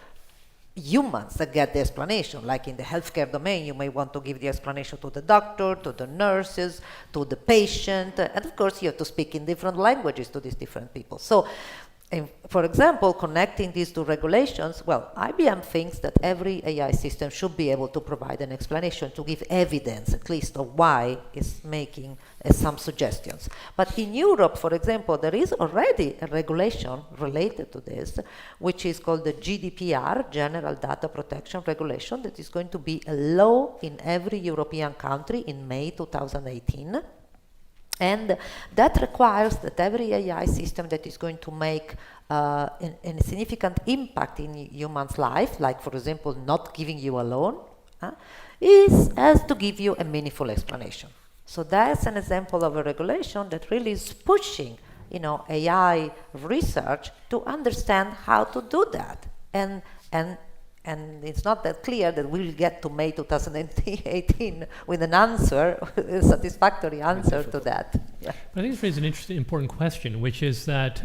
humans that get the explanation. Like in the healthcare domain, you may want to give the explanation to the doctor, to the nurses, to the patient, and of course you have to speak in different languages to these different people. So, for example, connecting these to regulations, well, IBM thinks that every AI system should be able to provide an explanation, to give evidence at least of why it's making some suggestions. But in Europe, for example, there is already a regulation related to this, which is called the GDPR, General Data Protection Regulation, that is going to be a law in every European country in May 2018. And that requires that every AI system that is going to make a significant impact in human's life, like for example not giving you a loan, has to give you a meaningful explanation. So that's an example of a regulation that really is pushing AI research to understand how to do that. And it's not that clear that we'll get to May 2018 with an answer, a satisfactory answer to that. Yeah. I think it's raised an interesting, important question, which is that,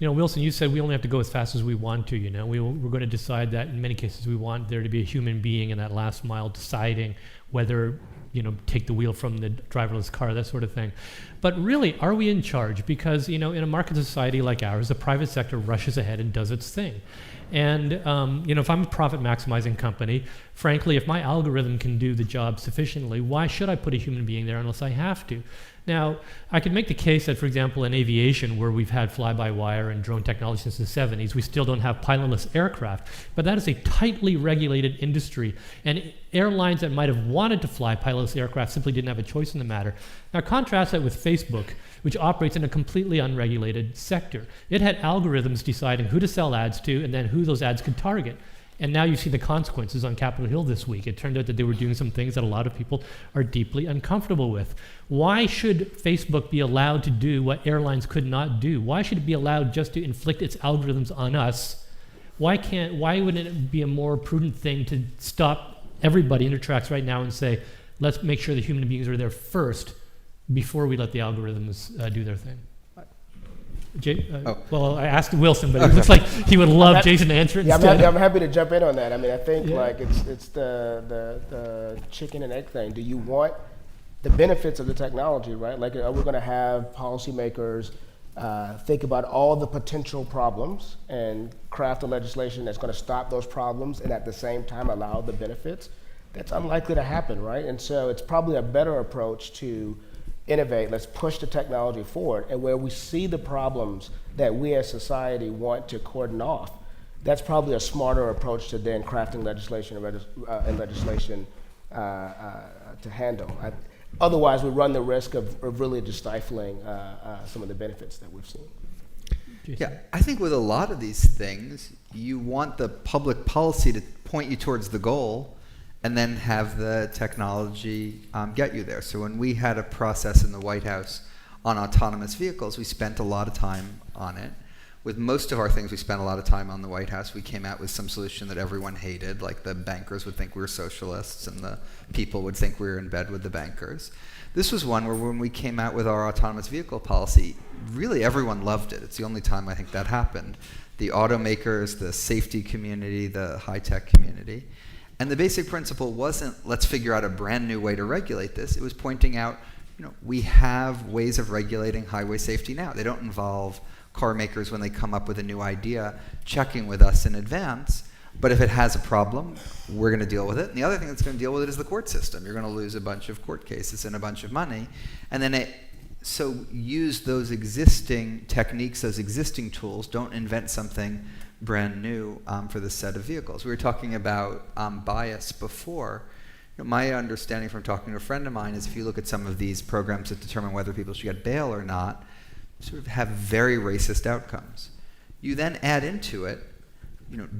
Wilson, you said we only have to go as fast as we want to. We're going to decide that in many cases we want there to be a human being in that last mile deciding whether, take the wheel from the driverless car, that sort of thing. But really, are we in charge? Because, in a market society like ours, the private sector rushes ahead and does its thing. And if I'm a profit maximizing company, frankly, if my algorithm can do the job sufficiently, why should I put a human being there unless I have to? Now, I could make the case that, for example, in aviation, where we've had fly-by-wire and drone technology since the 70s, we still don't have pilotless aircraft. But that is a tightly regulated industry. And airlines that might have wanted to fly pilotless aircraft simply didn't have a choice in the matter. Now, contrast that with Facebook, which operates in a completely unregulated sector. It had algorithms deciding who to sell ads to and then who those ads could target. And now you see the consequences on Capitol Hill this week. It turned out that they were doing some things that a lot of people are deeply uncomfortable with. Why should Facebook be allowed to do what airlines could not do? Why should it be allowed just to inflict its algorithms on us? Why wouldn't it be a more prudent thing to stop everybody in their tracks right now and say, let's make sure the human beings are there first before we let the algorithms do their thing? Well, I asked Wilson, but it looks like he would love Jason to answer it instead. I'm happy to jump in on that. I mean, I think like it's the chicken and egg thing. Do you want the benefits of the technology, right? Like, are we going to have policymakers think about all the potential problems and craft a legislation that's going to stop those problems and at the same time allow the benefits? That's unlikely to happen, right? And so it's probably a better approach to innovate, let's push the technology forward, and where we see the problems that we as society want to cordon off, that's probably a smarter approach to then crafting legislation and legislation to handle. Otherwise, we run the risk of really just stifling some of the benefits that we've seen. Yeah, I think with a lot of these things, you want the public policy to point you towards the goal and then have the technology get you there. So when we had a process in the White House on autonomous vehicles, we spent a lot of time on it. With most of our things, we spent a lot of time on the White House. We came out with some solution that everyone hated, like the bankers would think we were socialists and the people would think we were in bed with the bankers. This was one where when we came out with our autonomous vehicle policy, really everyone loved it. It's the only time I think that happened. The automakers, the safety community, the high-tech community. And the basic principle wasn't, let's figure out a brand new way to regulate this. It was pointing out, we have ways of regulating highway safety now. They don't involve car makers when they come up with a new idea checking with us in advance. But if it has a problem, we're going to deal with it. And the other thing that's going to deal with it is the court system. You're going to lose a bunch of court cases and a bunch of money. And then so use those existing techniques, those existing tools. Don't invent something brand new for this set of vehicles. We were talking about bias before. My understanding from talking to a friend of mine is if you look at some of these programs that determine whether people should get bail or not, sort of have very racist outcomes. You then add into it,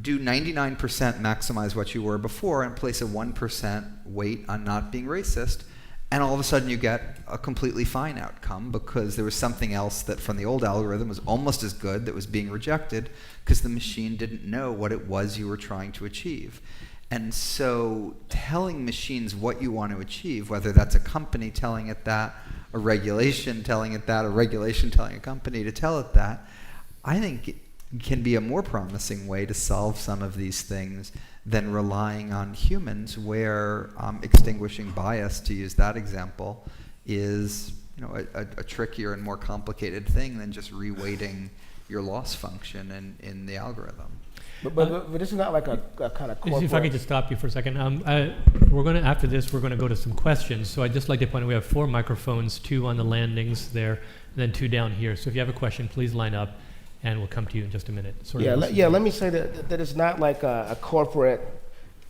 do 99% maximize what you were before and place a 1% weight on not being racist, and all of a sudden you get a completely fine outcome because there was something else that from the old algorithm was almost as good that was being rejected because the machine didn't know what it was you were trying to achieve. And so telling machines what you want to achieve, whether that's a company telling it that, a regulation telling it that, a regulation telling a company to tell it that, I think it can be a more promising way to solve some of these things than relying on humans, where extinguishing bias, to use that example, is a trickier and more complicated thing than just reweighting your loss function in the algorithm. But this is not like a kind of corporate... If I could just stop you for a second. After this, we're going to go to some questions. So I'd just like to point out we have 4 microphones, 2 on the landings there, and then 2 down here. So if you have a question, please line up, and we'll come to you in just a minute. Let me say that it's not like a corporate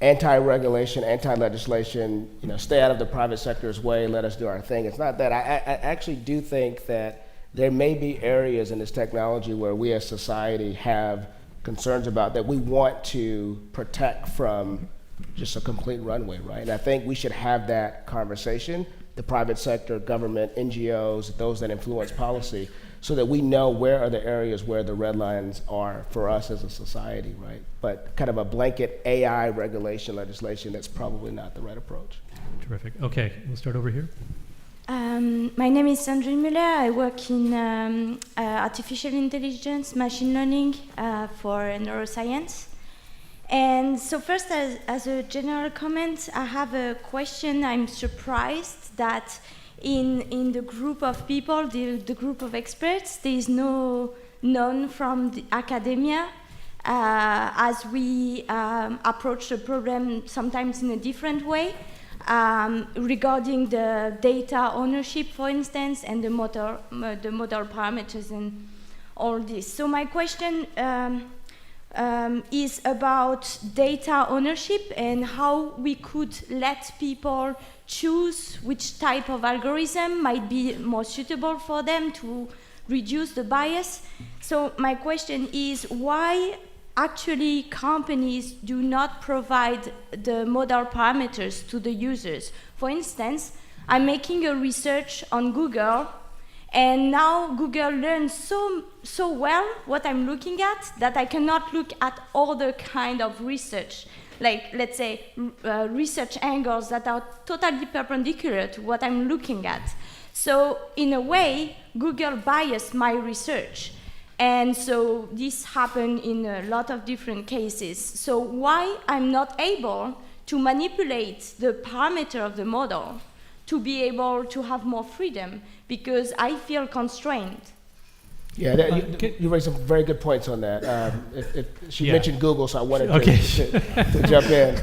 anti-regulation, anti-legislation, stay out of the private sector's way, let us do our thing. It's not that. I actually do think that there may be areas in this technology where we as society have concerns about that we want to protect from just a complete runway, right? And I think we should have that conversation, the private sector, government, NGOs, those that influence policy, so that we know where are the areas where the red lines are for us as a society, right? But kind of a blanket AI regulation legislation, that's probably not the right approach. Terrific. Okay, we'll start over here. My name is Sandrine Muller. I work in artificial intelligence, machine learning for neuroscience. And so first, as a general comment, I have a question. I'm surprised that in the group of people, the group of experts, there is none from the academia, as we approach the problem sometimes in a different way. regarding the data ownership, for instance, and the model parameters and all this. So my question is about data ownership and how we could let people choose which type of algorithm might be more suitable for them to reduce the bias. So my question is, why actually companies do not provide the model parameters to the users? For instance, I'm making a research on Google, and now Google learns so well what I'm looking at that I cannot look at other kind of research, like let's say research angles that are totally perpendicular to what I'm looking at. So in a way, Google biased my research. And so this happened in a lot of different cases. So why I'm not able to manipulate the parameter of the model to be able to have more freedom, because I feel constrained. Yeah, you raised some very good points on that. She mentioned Google, so I wanted to jump in.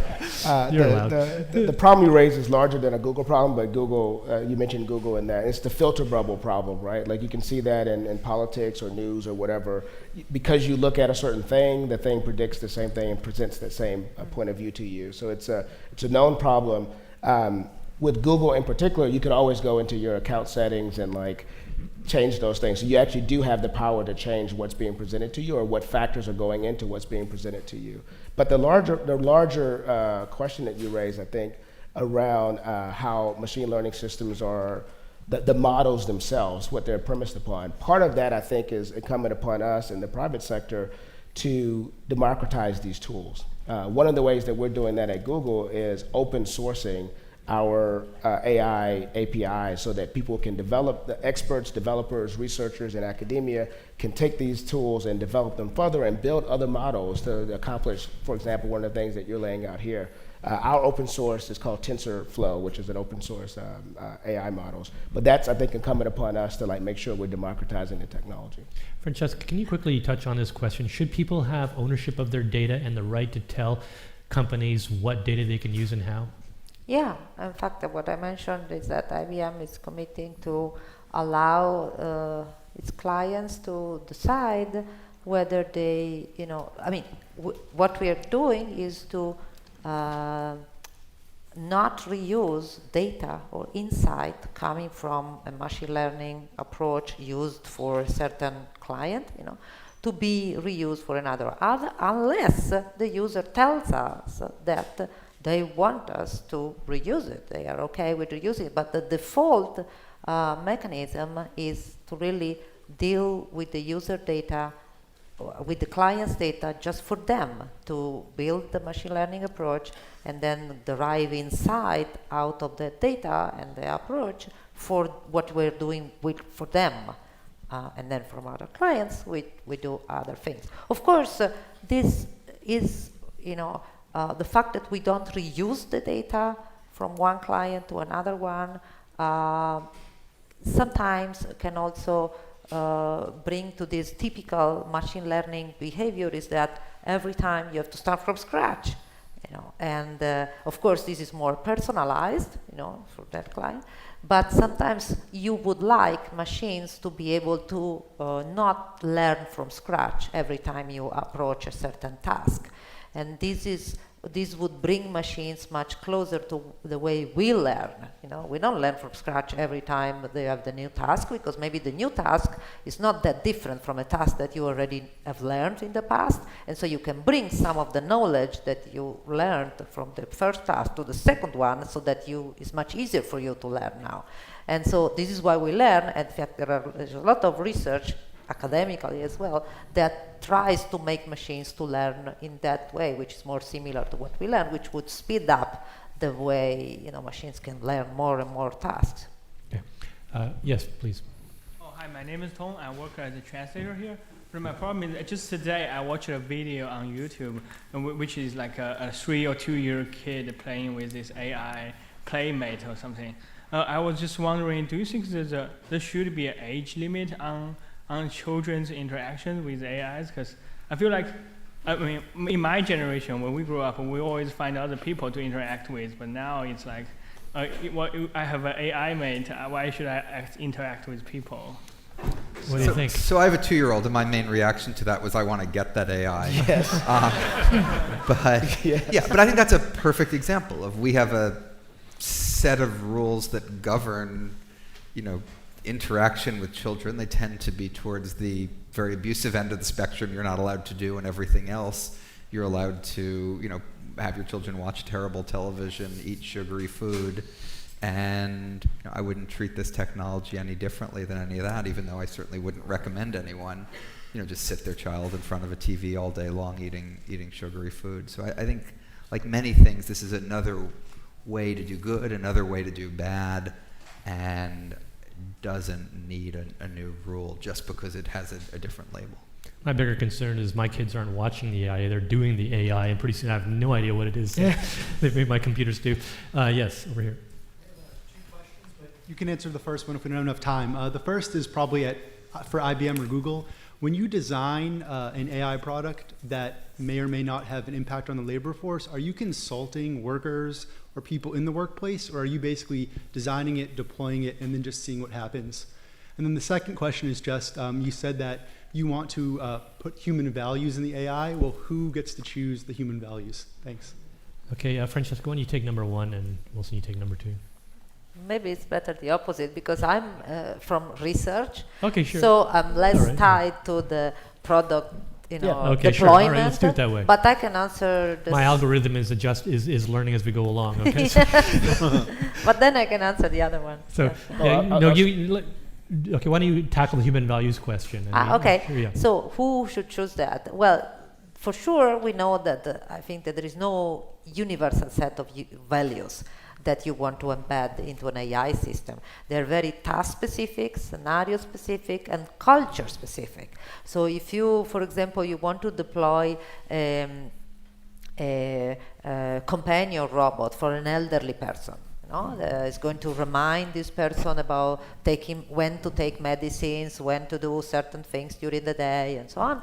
The problem you raised is larger than a Google problem, but Google, you mentioned Google in that. It's the filter bubble problem, right? Like you can see that in politics or news or whatever. Because you look at a certain thing, the thing predicts the same thing and presents the same point of view to you. So it's a known problem. With Google in particular, you can always go into your account settings and change those things. So you actually do have the power to change what's being presented to you or what factors are going into what's being presented to you. But the larger question that you raised, I think, around how machine learning systems are, the models themselves, what they're premised upon. Part of that, I think, is incumbent upon us in the private sector to democratize these tools. One of the ways that we're doing that at Google is open sourcing our AI APIs so that people can develop, the experts, developers, researchers, and academia can take these tools and develop them further and build other models to accomplish, for example, one of the things that you're laying out here. Our open source is called TensorFlow, which is an open source AI models. But that's, I think, incumbent upon us to make sure we're democratizing the technology. Francesca, can you quickly touch on this question? Should people have ownership of their data and the right to tell companies what data they can use and how? Yeah, in fact, what I mentioned is that IBM is committing to allow its clients to decide whether they, what we are doing is to not reuse data or insight coming from a machine learning approach used for a certain client, to be reused for another, unless the user tells us that they want us to reuse it. They are okay with reusing it, but the default mechanism is to really deal with the user data, with the client's data, just for them to build the machine learning approach and then derive insight out of the data and the approach for what we're doing for them. And then from other clients, we do other things. Of course, this is, the fact that we don't reuse the data from one client to another one sometimes can also bring to this typical machine learning behavior, is that every time you have to start from scratch, and of course this is more personalized, for that client, but sometimes you would like machines to be able to not learn from scratch every time you approach a certain task. And this would bring machines much closer to the way we learn. We don't learn from scratch every time they have the new task, because maybe the new task is not that different from a task that you already have learned in the past, and so you can bring some of the knowledge that you learned from the first task to the second one, so that it's much easier for you to learn now. And so this is why we learn. In fact, there's a lot of research academically as well, that tries to make machines to learn in that way, which is more similar to what we learn, which would speed up the way machines can learn more and more tasks. Okay. Yes, please. Oh, hi, my name is Tong. I work as a translator here. But my problem is, just today I watched a video on YouTube, which is like a 3 or 2 year kid playing with this AI playmate or something. I was just wondering, do you think there should be an age limit on children's interaction with AIs? Because I feel like, in my generation, when we grew up, we always find other people to interact with, but now it's like I have an AI mate. Why should I interact with people? What do you think? So I have a 2-year-old, and my main reaction to that was, I want to get that AI. Yes. But Yes. yeah, but I think that's a perfect example of, we have a set of rules that govern, interaction with children. They tend to be towards the very abusive end of the spectrum. You're not allowed to do, and everything else you're allowed to, have your children watch terrible television, eat sugary food. And I wouldn't treat this technology any differently than any of that, even though I certainly wouldn't recommend anyone, just sit their child in front of a TV all day long eating sugary food. So I think, like many things, this is another way to do good, another way to do bad, and doesn't need a new rule just because it has a different label. My bigger concern is my kids aren't watching the AI, they're doing the AI, and pretty soon I have no idea what it is they've made my computers do. Yes, over here. You can answer the first one if we don't have enough time. The first is probably for IBM or Google. When you design an AI product that may or may not have an impact on the labor force, are you consulting workers or people in the workplace, or are you basically designing it, deploying it, and then just seeing what happens? And then the second question is just, you said that you want to put human values in the AI. Well, who gets to choose the human values? Thanks. Okay, Francesca, why don't you take number 1, and Wilson, you take number 2. Maybe it's better the opposite, because I'm from research. Okay, sure. So I'm less All right, tied to the product, Okay, sure. All deployment. right, let's do it that way. But I can answer this. My algorithm is learning as we go along. Okay. But then I can answer the other one. So, okay. Why don't you tackle the human values question? Okay. Yeah. So who should choose that? Well, for sure, we know that I think that there is no universal set of values that you want to embed into an AI system. They're very task-specific, scenario-specific, and culture-specific. So if you, for example, you want to deploy a companion robot for an elderly person, it's going to remind this person about when to take medicines, when to do certain things during the day, and so on.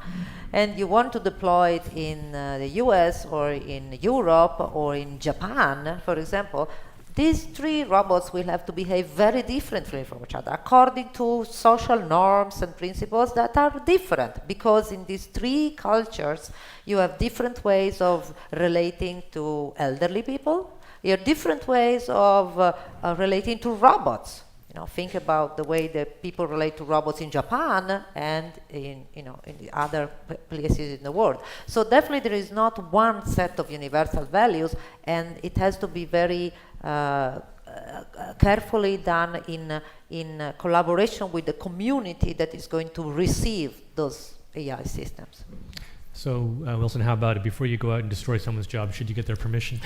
And you want to deploy it in the US or in Europe or in Japan, for example. These 3 robots will have to behave very differently from each other, according to social norms and principles that are different, because in these 3 cultures, you have different ways of relating to elderly people. You have different ways of relating to robots. Think about the way that people relate to robots in Japan and in the other places in the world. So definitely there is not one set of universal values, and it has to be very carefully done in collaboration with the community that is going to receive those AI systems. So, Wilson, how about it? Before you go out and destroy someone's job, should you get their permission?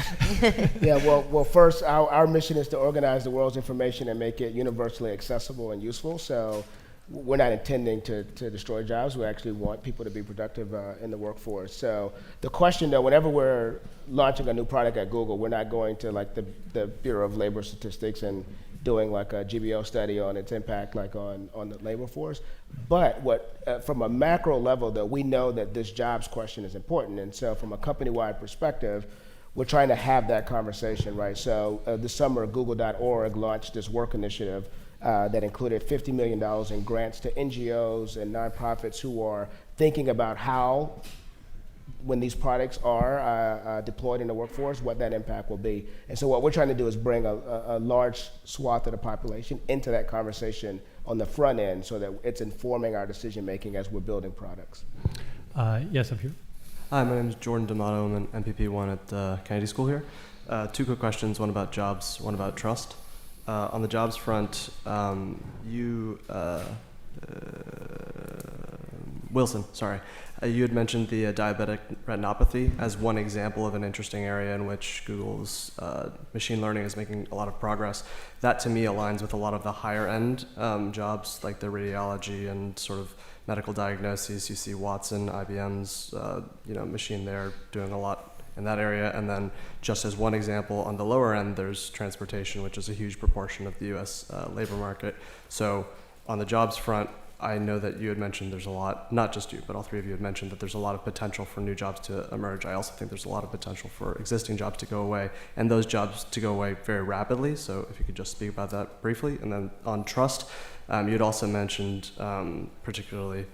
Yeah, well, first, our mission is to organize the world's information and make it universally accessible and useful. So we're not intending to destroy jobs. We actually want people to be productive in the workforce. So the question, though, whenever we're launching a new product at Google, we're not going to like the Bureau of Labor Statistics and doing like a GBO study on its impact like on the labor force. But from a macro level, though, we know that this jobs question is important. And so from a company-wide perspective, we're trying to have that conversation, right? So this summer, Google.org launched this work initiative that included $50 million in grants to NGOs and nonprofits who are thinking about how, when these products are deployed in the workforce, what that impact will be. And so what we're trying to do is bring a large swath of the population into that conversation on the front end so that it's informing our decision making as we're building products. Yes, up here. Hi, my name is Jordan D'Amato. I'm an MPP1 at Kennedy School here. 2 quick questions, one about jobs, one about trust. On the jobs front, Wilson, sorry. You had mentioned the diabetic retinopathy as one example of an interesting area in which Google's machine learning is making a lot of progress. That to me aligns with a lot of the higher end jobs like the radiology and sort of medical diagnoses. You see Watson, IBM's machine there doing a lot in that area. And then just as one example, on the lower end, there's transportation, which is a huge proportion of the US labor market. So on the jobs front, I know that you had mentioned there's a lot, not just you, but all three of you had mentioned that there's a lot of potential for new jobs to emerge. I also think there's a lot of potential for existing jobs to go away, and those jobs to go away very rapidly. So if you could just speak about that briefly. And then on trust, you had also mentioned, particularly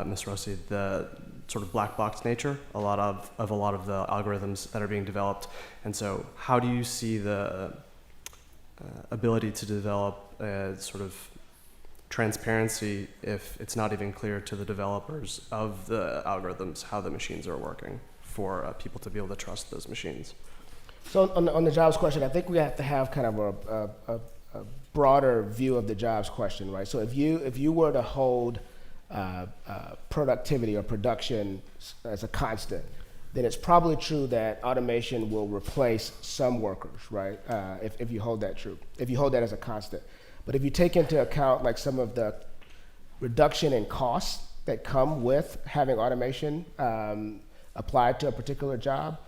Ms. Rossi, the sort of black box nature a lot of the algorithms that are being developed. And so how do you see the ability to develop a sort of transparency if it's not even clear to the developers of the algorithms how the machines are working for people to be able to trust those machines? So on the jobs question, I think we have to have kind of a broader view of the jobs question, right? So if you were to hold productivity or production as a constant, then it's probably true that automation will replace some workers, right? If you hold that true, if you hold that as a constant. But if you take into account like some of the reduction in costs that come with having automation applied to a particular job,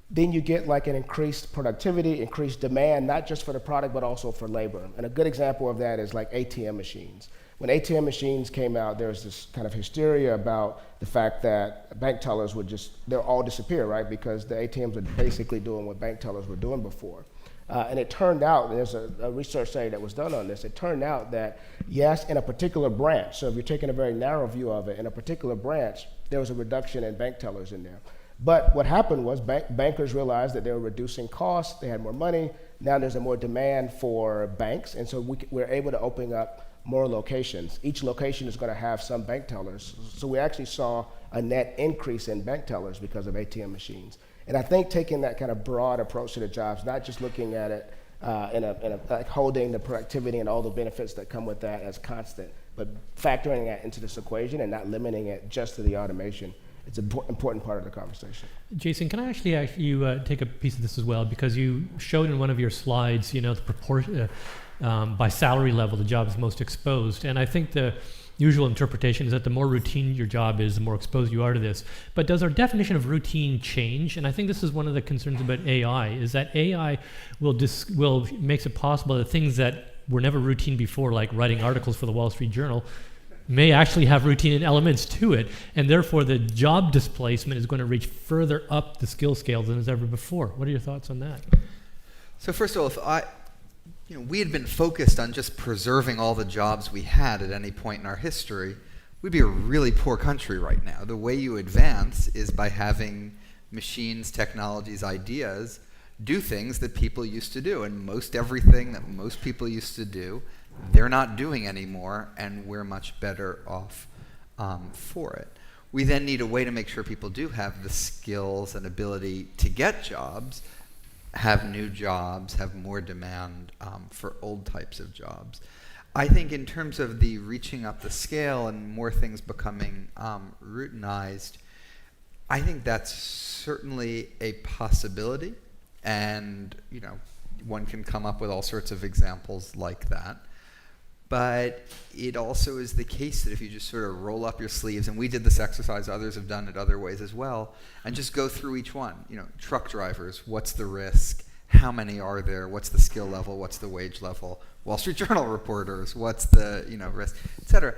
then you get like an increased productivity, increased demand, not just for the product, but also for labor. And a good example of that is like ATM machines. When ATM machines came out, there was this kind of hysteria about the fact that bank tellers would they'll all disappear, right? Because the ATMs are basically doing what bank tellers were doing before. And it turned out, and there's a research study that was done on this, it turned out that yes, in a particular branch, so if you're taking a very narrow view of it, in a particular branch, there was a reduction in bank tellers in there. But what happened was bankers realized that they were reducing costs, they had more money, now there's a more demand for banks, and so we're able to open up more locations. Each location is going to have some bank tellers. So we actually saw a net increase in bank tellers because of ATM machines. And I think taking that kind of broad approach to the jobs, not just looking at it like holding the productivity and all the benefits that come with that as constant, but factoring that into this equation and not limiting it just to the automation. It's an important part of the conversation. Jason, can I actually ask you take a piece of this as well? Because you showed in one of your slides, the proportion, by salary level, the job is most exposed. And I think the usual interpretation is that the more routine your job is, the more exposed you are to this. But does our definition of routine change? And I think this is one of the concerns about AI, is that AI makes it possible that things that were never routine before, like writing articles for the Wall Street Journal, may actually have routine elements to it, and therefore the job displacement is going to reach further up the skill scale than as ever before. What are your thoughts on that? So first of all, if we had been focused on just preserving all the jobs we had at any point in our history, we'd be a really poor country right now. The way you advance is by having machines, technologies, ideas do things that people used to do, and most everything that most people used to do, they're not doing anymore, and we're much better off for it. We then need a way to make sure people do have the skills and ability to get jobs, have new jobs, have more demand for old types of jobs. I think in terms of the reaching up the scale and more things becoming routinized, I think that's certainly a possibility, and one can come up with all sorts of examples like that. But it also is the case that if you just sort of roll up your sleeves, and we did this exercise, others have done it other ways as well, and just go through each one. Truck drivers, what's the risk? How many are there? What's the skill level? What's the wage level? Wall Street Journal reporters, what's the risk, et cetera.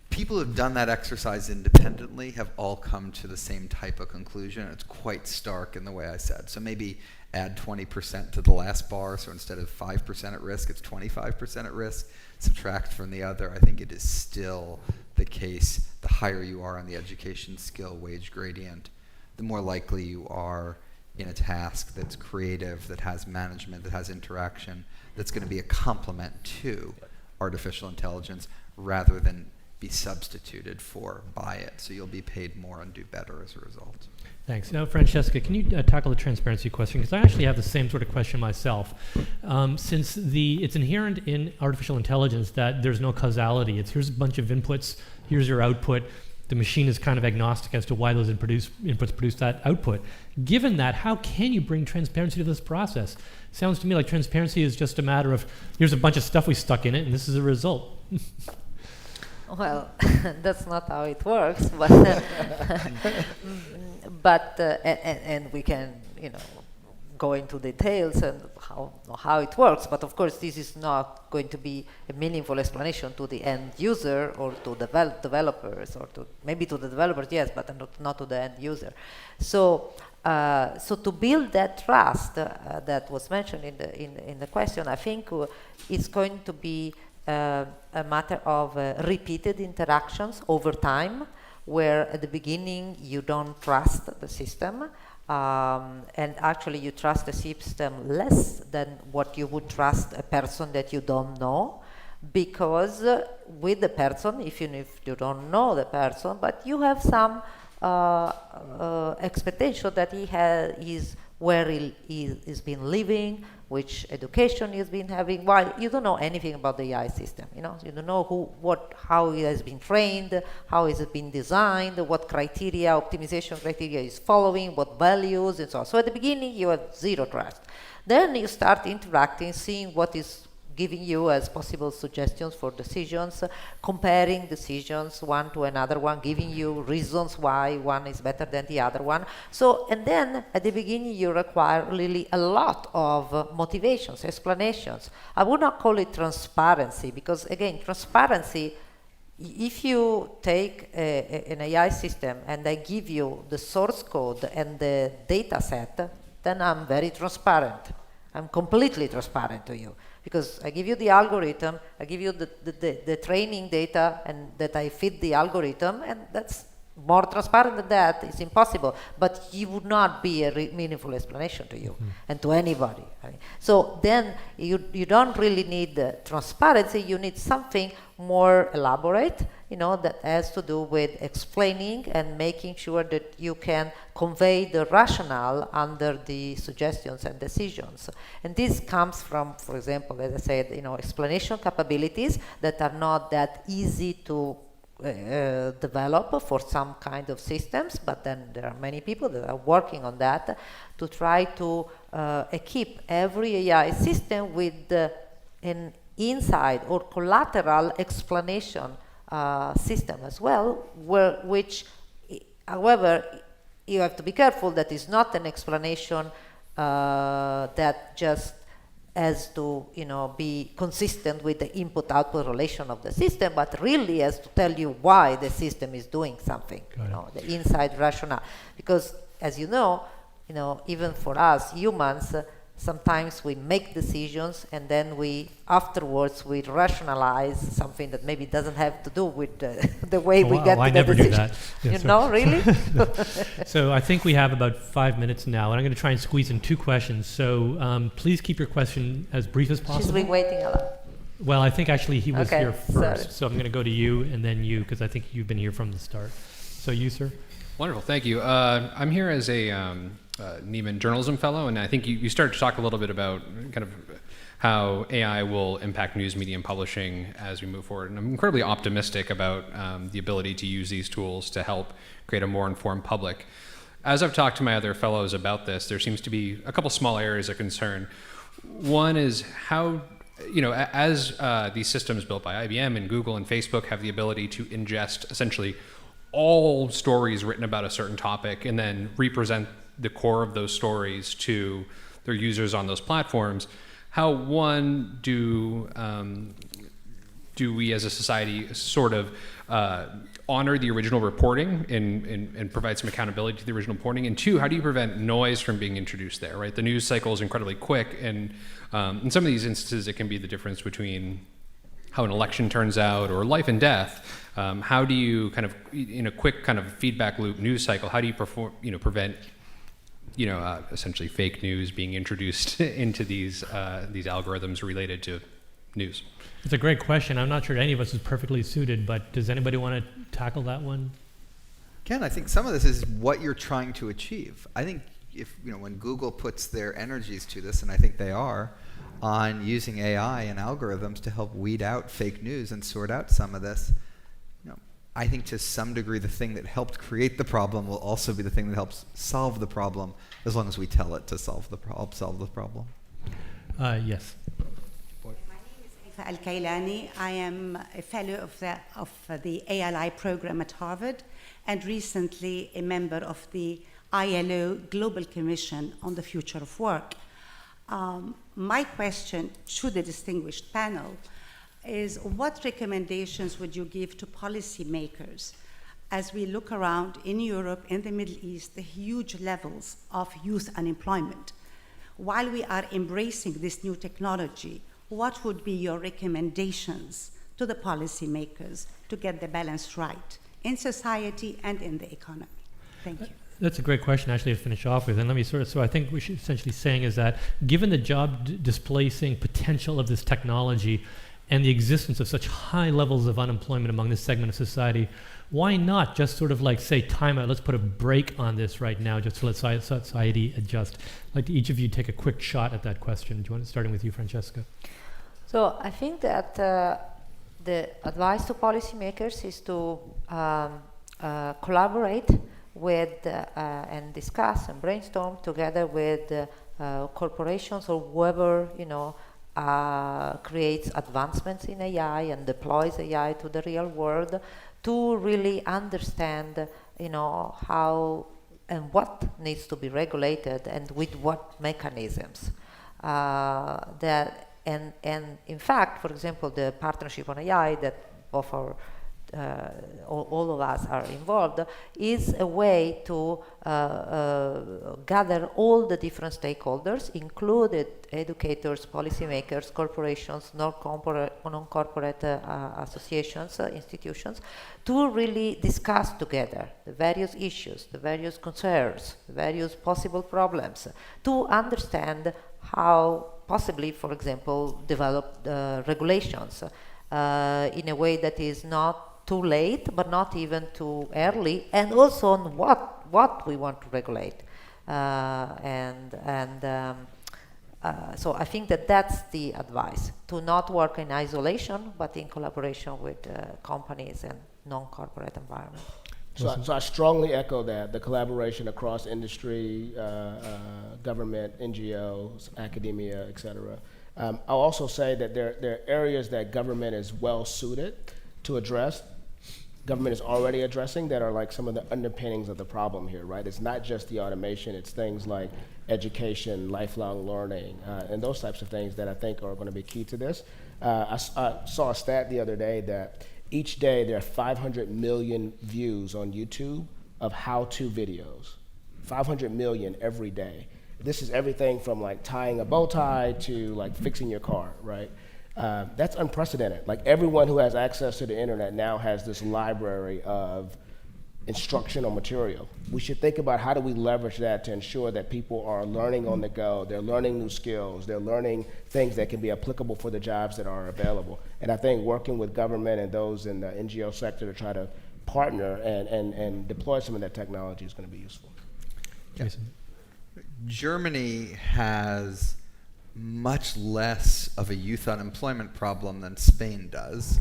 People who've done that exercise independently have all come to the same type of conclusion. It's quite stark in the way I said. So maybe add 20% to the last bar, so instead of 5% at risk, it's 25% at risk. Subtract from the other. I think it is still the case, the higher you are on the education skill wage gradient, the more likely you are in a task that's creative, that has management, that has interaction, that's going to be a complement to artificial intelligence rather than be substituted for by it. So you'll be paid more and do better as a result. Thanks. Now, Francesca, can you tackle the transparency question? Because I actually have the same sort of question myself. Since it's inherent in artificial intelligence that there's no causality. It's here's a bunch of inputs, here's your output. The machine is kind of agnostic as to why those inputs produce that output. Given that, how can you bring transparency to this process? Sounds to me like transparency is just a matter of here's a bunch of stuff we stuck in it, and this is the result. Well, that's not how it works, but and we can, go into details and how it works, but of course this is not going to be a meaningful explanation to the end user or to developers, or to maybe to the developers, yes, but not to the end user. So to build that trust that was mentioned in the question, I think it's going to be a matter of repeated interactions over time, where at the beginning you don't trust the system, and actually you trust the system less than what you would trust a person that you don't know, because with the person, even if you don't know the person, but you have some expectation that he's where he's been living, which education he's been having, while you don't know anything about the AI system. You don't know how it has been trained, how it has been designed, what criteria, optimization criteria is following, what values, and so on. So at the beginning, you have zero trust. Then you start interacting, seeing what is giving you as possible suggestions for decisions, comparing decisions one to another one, giving you reasons why one is better than the other one. So, and then at the beginning you require really a lot of motivations, explanations. I would not call it transparency, because again, transparency, if you take an AI system and I give you the source code and the data set, then I'm very transparent. I'm completely transparent to you, because I give you the algorithm, I give you the training data, and that I fit the algorithm, and that's more transparent than that. It's impossible, but it would not be a meaningful explanation to you and to anybody. So then you don't really need transparency, you need something more elaborate, that has to do with explaining and making sure that you can convey the rationale under the suggestions and decisions. And this comes from, for example, as I said, explanation capabilities that are not that easy to develop for some kind of systems, but then there are many people that are working on that to try to equip every AI system with an inside or collateral explanation system as well, which, however, you have to be careful that is not an explanation that just has to be consistent with the input-output relation of the system, but really has to tell you why the system is doing something, the inside rationale. Because as you know, even for us humans, sometimes we make decisions and then afterwards we rationalize something that maybe doesn't have to do with the way we get to the decision. I never do that. Really? So I think we have about 5 minutes now, and I'm going to try and squeeze in 2 questions. So please keep your question as brief as possible. She's been waiting a lot. Well, I think actually he was here first, sorry. so I'm going to go to you and then you, because I think you've been here from the start. So you, sir? Wonderful, thank you. I'm here as a Neiman Journalism Fellow, and I think you started to talk a little bit about kind of how AI will impact news media and publishing as we move forward. And I'm incredibly optimistic about the ability to use these tools to help create a more informed public. As I've talked to my other fellows about this, there seems to be a couple small areas of concern. One is how, as these systems built by IBM and Google and Facebook have the ability to ingest essentially all stories written about a certain topic and then represent the core of those stories to their users on those platforms, how do we as a society sort of honor the original reporting and provide some accountability to the original reporting? And 2, how do you prevent noise from being introduced there, right? The news cycle is incredibly quick, and in some of these instances it can be the difference between how an election turns out or life and death. How do you kind of, in a quick kind of feedback loop news cycle, how do you prevent essentially fake news being introduced into these algorithms related to news? It's a great question. I'm not sure any of us is perfectly suited, but does anybody want to tackle that one? Ken, I think some of this is what you're trying to achieve. I think when Google puts their energies to this, and I think they are, on using AI and algorithms to help weed out fake news and sort out some of this, I think to some degree the thing that helped create the problem will also be the thing that helps solve the problem, as long as we tell it to solve the problem. Yes. My name is Afa Al-Kailani. I am a fellow of the ALI program at Harvard, and recently a member of the ILO Global Commission on the Future of Work. My question to the distinguished panel is, what recommendations would you give to policymakers as we look around in Europe, in the Middle East, the huge levels of youth unemployment? While we are embracing this new technology, what would be your recommendations to the policymakers to get the balance right in society and in the economy? Thank you. That's a great question, actually, to finish off with. And let me so I think what we're essentially saying is that given the job displacing potential of this technology and the existence of such high levels of unemployment among this segment of society, why not just sort of like say, time out, let's put a break on this right now, just to let society adjust? I'd like to each of you take a quick shot at that question. Do you want to, starting with you, Francesca? So I think that the advice to policymakers is to collaborate with and discuss and brainstorm together with corporations or whoever creates advancements in AI and deploys AI to the real world, to really understand how and what needs to be regulated and with what mechanisms. And in fact, for example, the partnership on AI that both our all of us are involved is a way to gather all the different stakeholders, including educators, policymakers, corporations, non-corporate associations, institutions, to really discuss together the various issues, the various concerns, the various possible problems, to understand how possibly, for example, develop regulations in a way that is not too late, but not even too early, and also on what we want to regulate. So I think that that's the advice, to not work in isolation, but in collaboration with companies and non-corporate environment. So I strongly echo that, the collaboration across industry, government, NGOs, academia, et cetera. I'll also say that there are areas that government is well suited to address. Government is already addressing that are like some of the underpinnings of the problem here, right? It's not just the automation, it's things like education, lifelong learning, and those types of things that I think are going to be key to this. I saw a stat the other day that each day there are 500 million views on YouTube of how-to videos. 500 million every day. This is everything from like tying a bow tie to like fixing your car, right? That's unprecedented. Like everyone who has access to the internet now has this library of instructional material. We should think about how do we leverage that to ensure that people are learning on the go, they're learning new skills, they're learning things that can be applicable for the jobs that are available. And I think working with government and those in the NGO sector to try to partner and deploy some of that technology is going to be useful. Jason. Germany has much less of a youth unemployment problem than Spain does.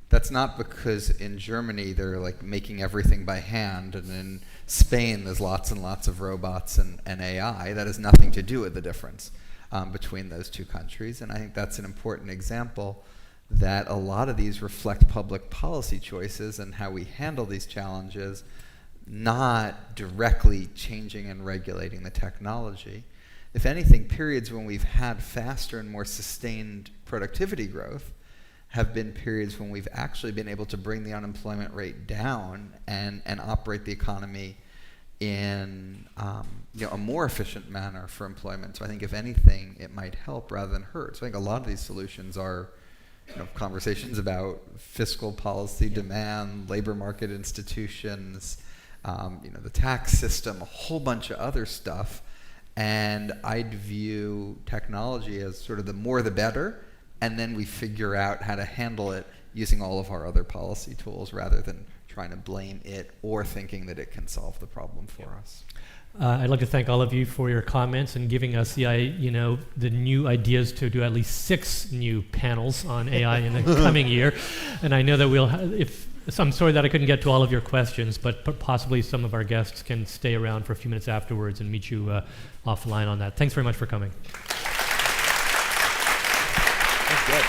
That's not because in Germany they're like making everything by hand, and in Spain there's lots and lots of robots and AI. That has nothing to do with the difference between those two countries. And I think that's an important example that a lot of these reflect public policy choices and how we handle these challenges, not directly changing and regulating the technology. If anything, periods when we've had faster and more sustained productivity growth have been periods when we've actually been able to bring the unemployment rate down and operate the economy in a more efficient manner for employment. So I think if anything, it might help rather than hurt. So I think a lot of these solutions are conversations about fiscal policy, demand, labor market institutions, the tax system, a whole bunch of other stuff. And I'd view technology as sort of the more the better, and then we figure out how to handle it using all of our other policy tools rather than trying to blame it or thinking that it can solve the problem for us. I'd like to thank all of you for your comments and giving us the new ideas to do at least 6 new panels on AI in the coming year. And I know that I'm sorry that I couldn't get to all of your questions, but possibly some of our guests can stay around for a few minutes afterwards and meet you offline on that. Thanks very much for coming. That's good.